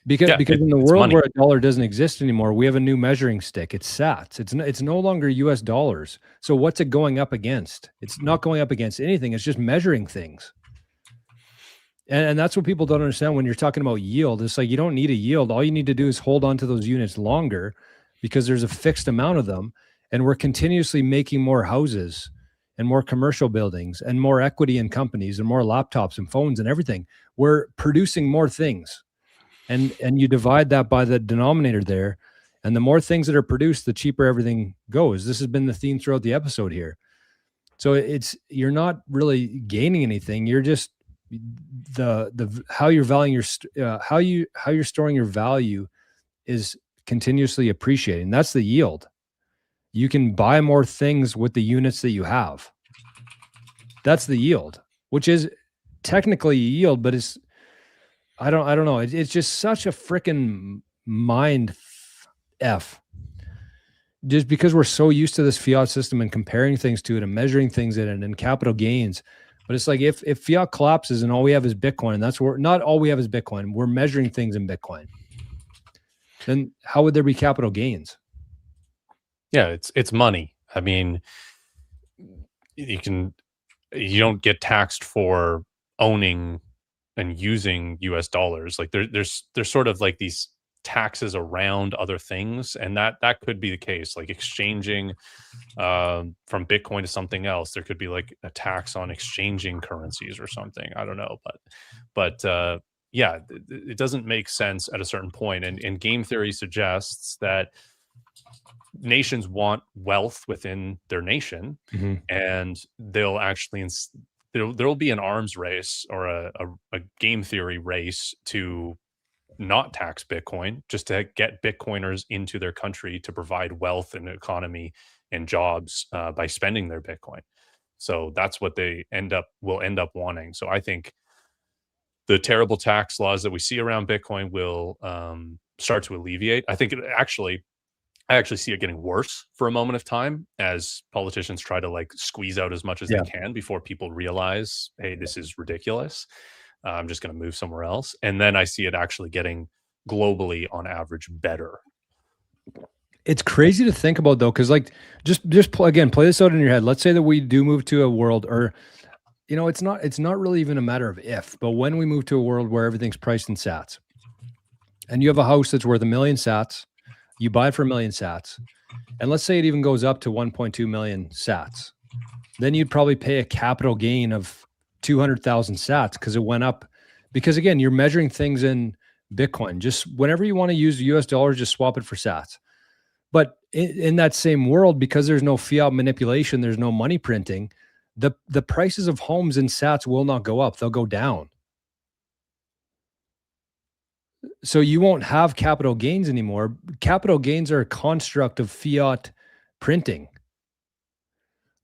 Because in the world where a dollar doesn't exist anymore, we have a new measuring stick. It's sats. It's no longer US dollars. So what's it going up against? It's not going up against anything. It's just measuring things. And that's what people don't understand when you're talking about yield. It's like you don't need a yield. All you need to do is hold on to those units longer because there's a fixed amount of them. And we're continuously making more houses and more commercial buildings and more equity in companies and more laptops and phones and everything. We're producing more things. And you divide that by the denominator there. And the more things that are produced, the cheaper everything goes. This has been the theme throughout the episode here. So you're not really gaining anything. You're just how you're valuing how you're storing your value is continuously appreciating. That's the yield. You can buy more things with the units that you have. That's the yield, which is technically a yield, but I don't know. It's just such a freaking mind F. Just because we're so used to this fiat system and comparing things to it and measuring things in it and capital gains. But it's like if fiat collapses and all we have is Bitcoin, and that's where not all we have is Bitcoin, we're measuring things in Bitcoin. Then how would there be capital gains? Yeah, it's money. I mean, you don't get taxed for owning and using US dollars. Like there's sort of like these taxes around other things, and that could be the case. Like exchanging from Bitcoin to something else, there could be like a tax on exchanging currencies or something. I don't know, but yeah, it doesn't make sense at a certain point. And game theory suggests that nations want wealth within their nation, and they'll actually there'll be an arms race or a game theory race to not tax Bitcoin, just to get Bitcoiners into their country to provide wealth and economy and jobs by spending their Bitcoin. So that's what they will end up wanting. So I think the terrible tax laws that we see around Bitcoin will start to alleviate. I think I actually see it getting worse for a moment of time as politicians try to like squeeze out as much as they can before people realize, hey, this is ridiculous. I'm just going to move somewhere else. And then I see it actually getting globally on average better. It's crazy to think about though, because like just play this out in your head. Let's say that we do move to a world, or it's not really even a matter of if, but when we move to a world where everything's priced in sats, and you have a house that's worth 1 million sats. You buy it for 1 million sats, and let's say it even goes up to 1.2 million sats. Then you'd probably pay a capital gain of 200,000 sats because it went up. Because again, you're measuring things in Bitcoin. Just whenever you want to use US dollars, just swap it for sats. But in that same world, because there's no fiat manipulation, there's no money printing, the prices of homes in sats will not go up. They'll go down. So you won't have capital gains anymore. Capital gains are a construct of fiat printing.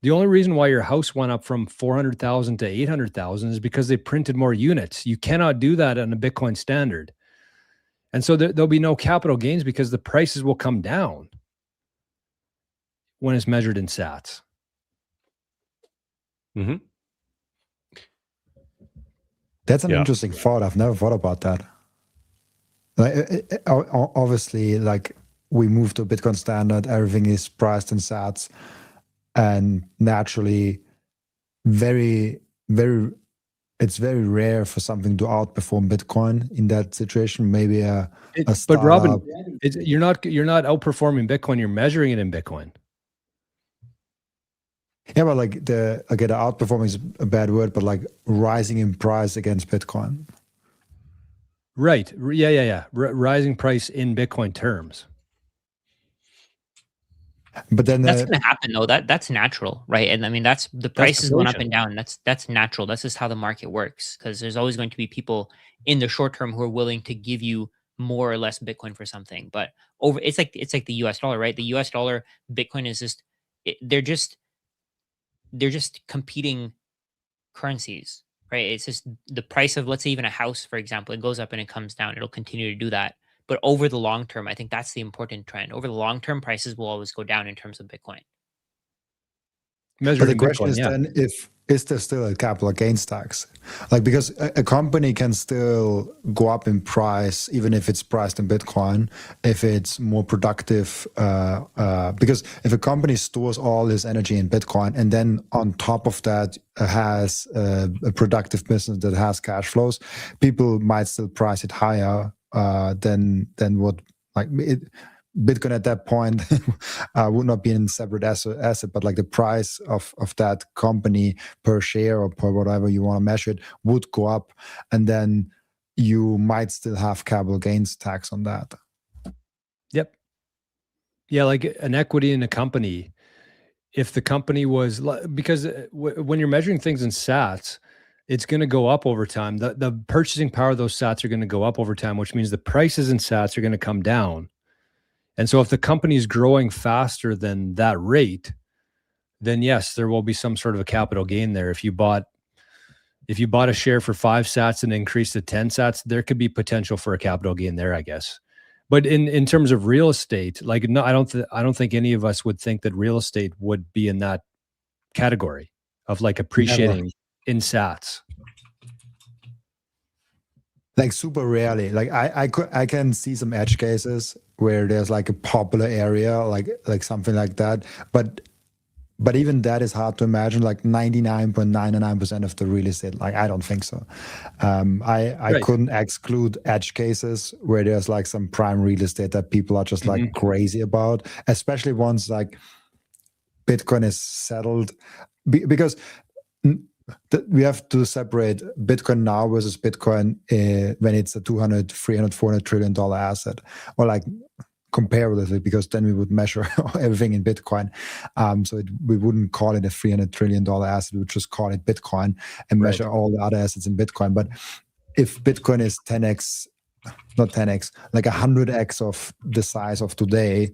The only reason why your house went up from 400,000 to 800,000 is because they printed more units. You cannot do that on a Bitcoin standard. And so there'll be no capital gains because the prices will come down when it's measured in sats. Hmm. That's an Yeah. interesting thought. I've never thought about that. Like, obviously, like we moved to a Bitcoin standard, everything is priced in sats, and naturally, very, very, it's very rare for something to outperform Bitcoin in that situation. Maybe a But Robin, startup. you're not outperforming Bitcoin. You're measuring it in Bitcoin. Yeah, but like the outperforming is a bad word, but like rising in price against Bitcoin. Right. Yeah. Rising price in Bitcoin terms. But then That's going to happen though. That's natural, right? And I mean, that's the prices going up deflation. and down. That's natural. That's just how the market works. Because there's always going to be people in the short term who are willing to give you more or less Bitcoin for something. But it's like the U.S. dollar, right? The U.S. dollar, Bitcoin is just they're just competing currencies, right? It's just the price of, let's say, even a house, for example, it goes up and it comes down. It'll continue to do that. But over the long term, I think that's the important trend. Over the long term, prices will always go down in terms of Bitcoin. But Measured the in question Bitcoin, is yeah. then, is there still a capital gains tax? Like, because a company can still go up in price, even if it's priced in Bitcoin, if it's more productive. Because if a company stores all this energy in Bitcoin and then on top of that has a productive business that has cash flows, people might still price it higher than what, like it. Bitcoin at that point would not be in separate asset, but like the price of that company per share or per whatever you want to measure it would go up, and then you might still have capital gains tax on that. Yep. Yeah, like an equity in a company. If the company was, because when you're measuring things in sats, it's going to go up over time. The purchasing power of those sats are going to go up over time, which means the prices in sats are going to come down. And so if the company is growing faster than that rate, then yes, there will be some sort of a capital gain there. If you bought a share for 5 sats and increased to 10 sats, there could be potential for a capital gain there, I guess. But in terms of real estate, like, no, I don't think any of us would think that real estate would be in that category of like appreciating in sats. Like super rarely. Like I can see some edge cases where there's like a popular area, like something like that. But even that is hard to imagine. Like 99.99% of the real estate, like I don't think so. I couldn't exclude edge cases where there's like some prime real estate that people are just like crazy about, especially once like Bitcoin is settled, because we have to separate Bitcoin now versus Bitcoin when it's a 200, 300, 400 trillion dollar asset, or like comparatively, because then we would measure everything in Bitcoin. So we wouldn't call it a $300 trillion asset. We would just call it Bitcoin and measure all the other assets in Bitcoin. But if Bitcoin is 10x, not 10x, like 100x of the size of today,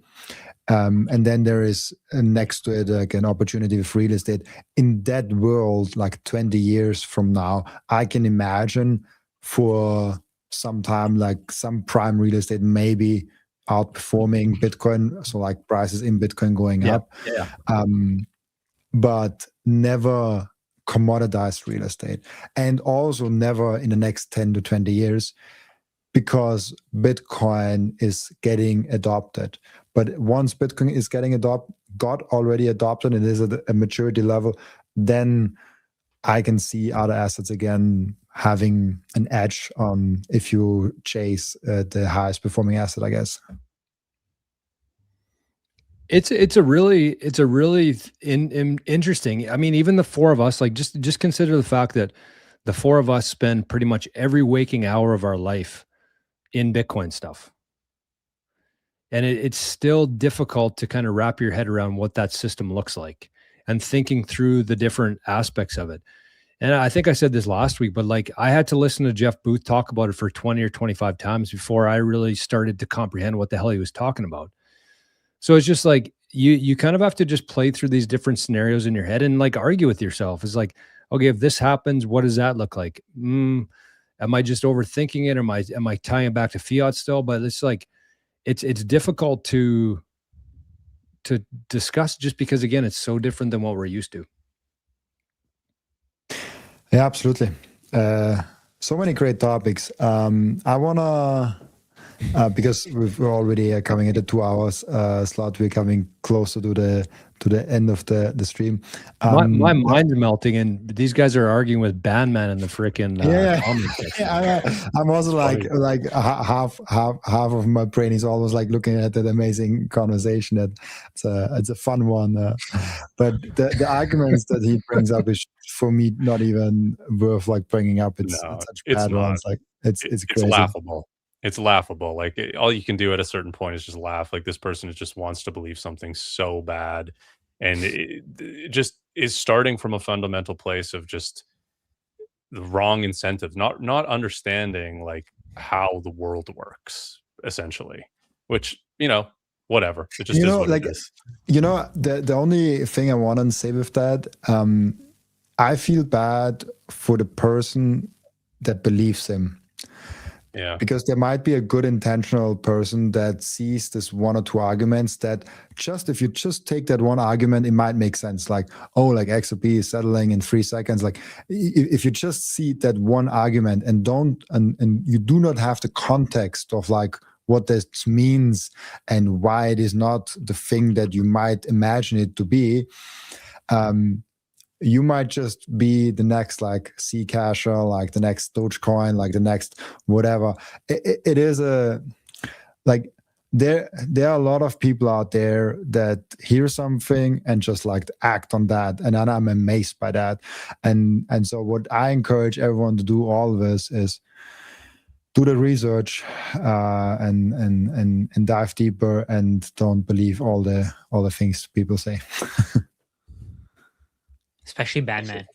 and then there is next to it like an opportunity with real estate in that world, like 20 years from now, I can imagine for some time, like some prime real estate maybe outperforming Bitcoin. So like prices in Bitcoin going up, but never commoditized real estate, and also never in the next 10 to 20 years, because Bitcoin is getting adopted. But once Bitcoin is getting got already adopted and is at a maturity level, then I can see other assets again having an edge on if you chase the highest performing asset, I guess. It's a really interesting. I mean, even the four of us, like just consider the fact that the four of us spend pretty much every waking hour of our life in Bitcoin stuff. And it's still difficult to kind of wrap your head around what that system looks like and thinking through the different aspects of it. And I think I said this last week, but like I had to listen to Jeff Booth talk about it for 20 or 25 times before I really started to comprehend what the hell he was talking about. So it's just like you kind of have to just play through these different scenarios in your head and like argue with yourself. It's like, okay, if this happens, what does that look like? Am I just overthinking it? Am I tying it back to fiat still? But it's like, it's difficult to discuss just because, again, it's so different than what we're used to. Yeah, absolutely. So many great topics. I wanna because we're already coming at the 2 hours slot. We're coming closer to the end of the stream. My mind's melting, and these guys are arguing with Bandman in the freaking Yeah, comment section. I'm also It's like funny. half of my brain is almost like looking at that amazing conversation. That it's a fun one, but the arguments that he brings up is for me not even worth like bringing up. It's No, such it's bad not. ones. Like it's It's crazy. laughable. It's laughable. Like all you can do at a certain point is just laugh. Like this person just wants to believe something so bad, and it just is starting from a fundamental place of just the wrong incentive, not understanding like how the world works, essentially. Which whatever. It just You is know, what it like is. the only thing I want to say with that, I feel bad for the person that believes him. Yeah. Because there might be a good intentional person that sees this one or two arguments that just if you just take that one argument, it might make sense. Like, oh, like XRP is settling in 3 seconds. Like if you just see that one argument and don't and you do not have the context of like what this means and why it is not the thing that you might imagine it to be, you might just be the next like Zcasher, like the next Dogecoin, like the next whatever. It is a like there are a lot of people out there that hear something and just like to act on that, and I'm amazed by that. And so what I encourage everyone to do always is do the research and dive deeper and don't believe all the things people say. Especially Bandman.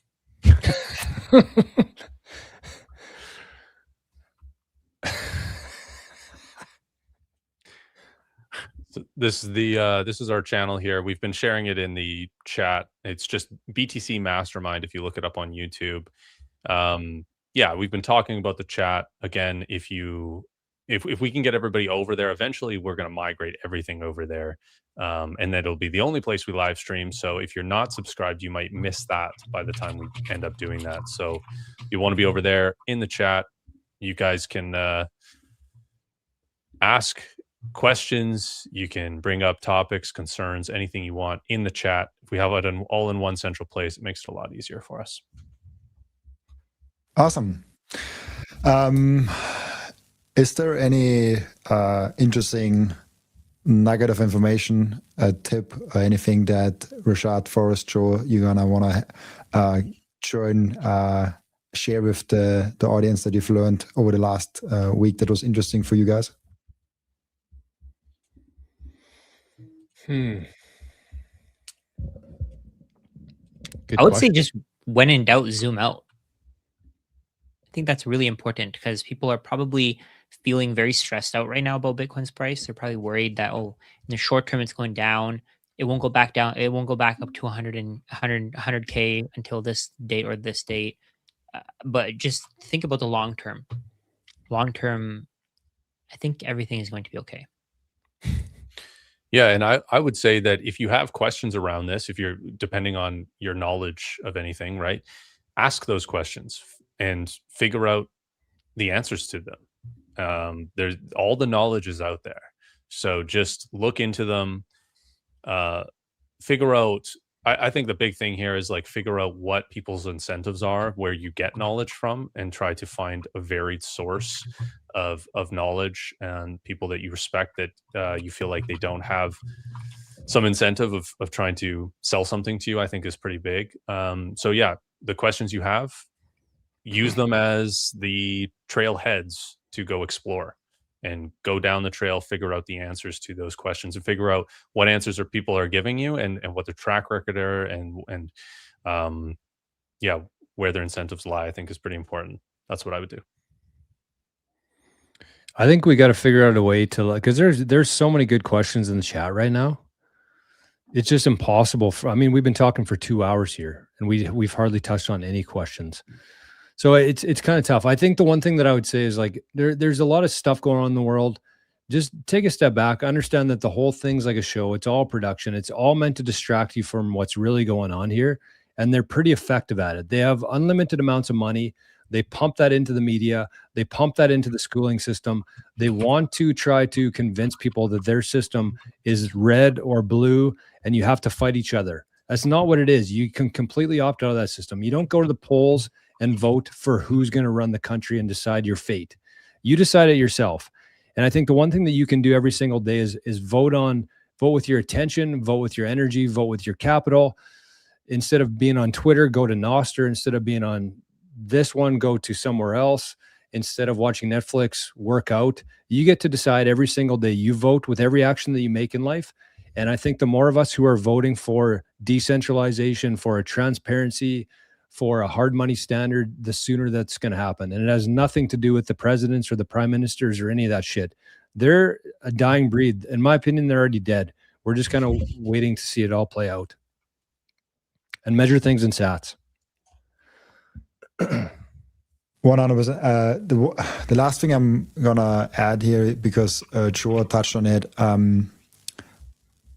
So this is our channel here. We've been sharing it in the chat. It's just BTC Mastermind if you look it up on YouTube. Yeah, we've been talking about the chat again. If we can get everybody over there, eventually we're going to migrate everything over there, and that'll be the only place we live stream. So if you're not subscribed, you might miss that by the time we end up doing that. So you want to be over there in the chat. You guys can ask questions, you can bring up topics, concerns, anything you want in the chat. If we have it all in one central place, it makes it a lot easier for us. Awesome. Is there any interesting nugget of information, a tip, or anything that Rashad, Forrest, Joe, you're gonna want to share with the audience that you've learned over the last week that was interesting for you guys? Good I would question. say just when in doubt, zoom out. I think that's really important because people are probably feeling very stressed out right now about Bitcoin's price. They're probably worried that, in the short term, it's going down. It won't go back down. It won't go back up to 100K until this date or this date. But just think about the long term. Long term, I think everything is going to be okay. Yeah, and I would say that if you have questions around this, if you're depending on your knowledge of anything, right, ask those questions and figure out the answers to them. There's all the knowledge is out there, so just look into them. Figure out. I think the big thing here is like figure out what people's incentives are, where you get knowledge from, and try to find a varied source of knowledge and people that you respect that you feel like they don't have some incentive of trying to sell something to you. I think is pretty big. So yeah, the questions you have, use them as the trailheads to go explore and go down the trail, figure out the answers to those questions and figure out what answers people are giving you and what their track record are and yeah, where their incentives lie, I think is pretty important. That's what I would do. I think we got to figure out a way to, because there's so many good questions in the chat right now. It's just impossible. I mean, we've been talking for 2 hours here and we've hardly touched on any questions. So it's kind of tough. I think the one thing that I would say is like there's a lot of stuff going on in the world. Just take a step back, understand that the whole thing's like a show. It's all production. It's all meant to distract you from what's really going on here. and they're pretty effective at it. They have unlimited amounts of money. They pump that into the media. They pump that into the schooling system. They want to try to convince people that their system is red or blue and you have to fight each other. That's not what it is. You can completely opt out of that system. You don't go to the polls and vote for who's going to run the country and decide your fate. You decide it yourself. And I think the one thing that you can do every single day is vote with your attention, vote with your energy, vote with your capital. Instead of being on Twitter, go to Nostr. Instead of being on this one, go to somewhere else. Instead of watching Netflix, work out. You get to decide every single day. You vote with every action that you make in life. And I think the more of us who are voting for decentralization, for a transparency, for a hard money standard, the sooner that's going to happen. And it has nothing to do with the presidents or the prime ministers or any of that shit. They're a dying breed. In my opinion, they're already dead. We're just kind of waiting to see it all play out and measure things in sats. 100%. The last thing I'm gonna add here, because Joe touched on it,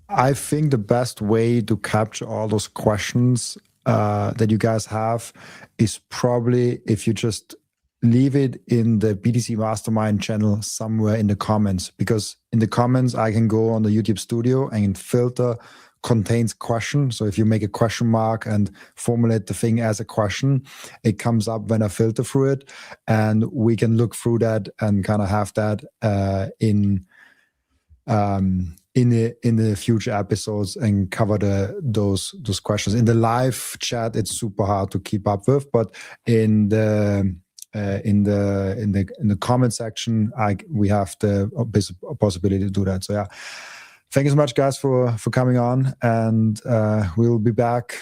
I think the best way to capture all those questions that you guys have is probably if you just leave it in the BTC Mastermind channel somewhere in the comments, because in the comments I can go on the YouTube studio and filter contains question. So if you make a question mark and formulate the thing as a question, it comes up when I filter through it, and we can look through that and kind of have that in the future episodes and cover those questions. In the live chat, it's super hard to keep up with, but in the comment section, we have the possibility to do that. So yeah. Thank you so much, guys, for coming on, and we'll be back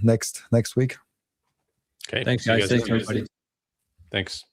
next week. Okay. Thanks, guys. Thanks, everybody. Thanks.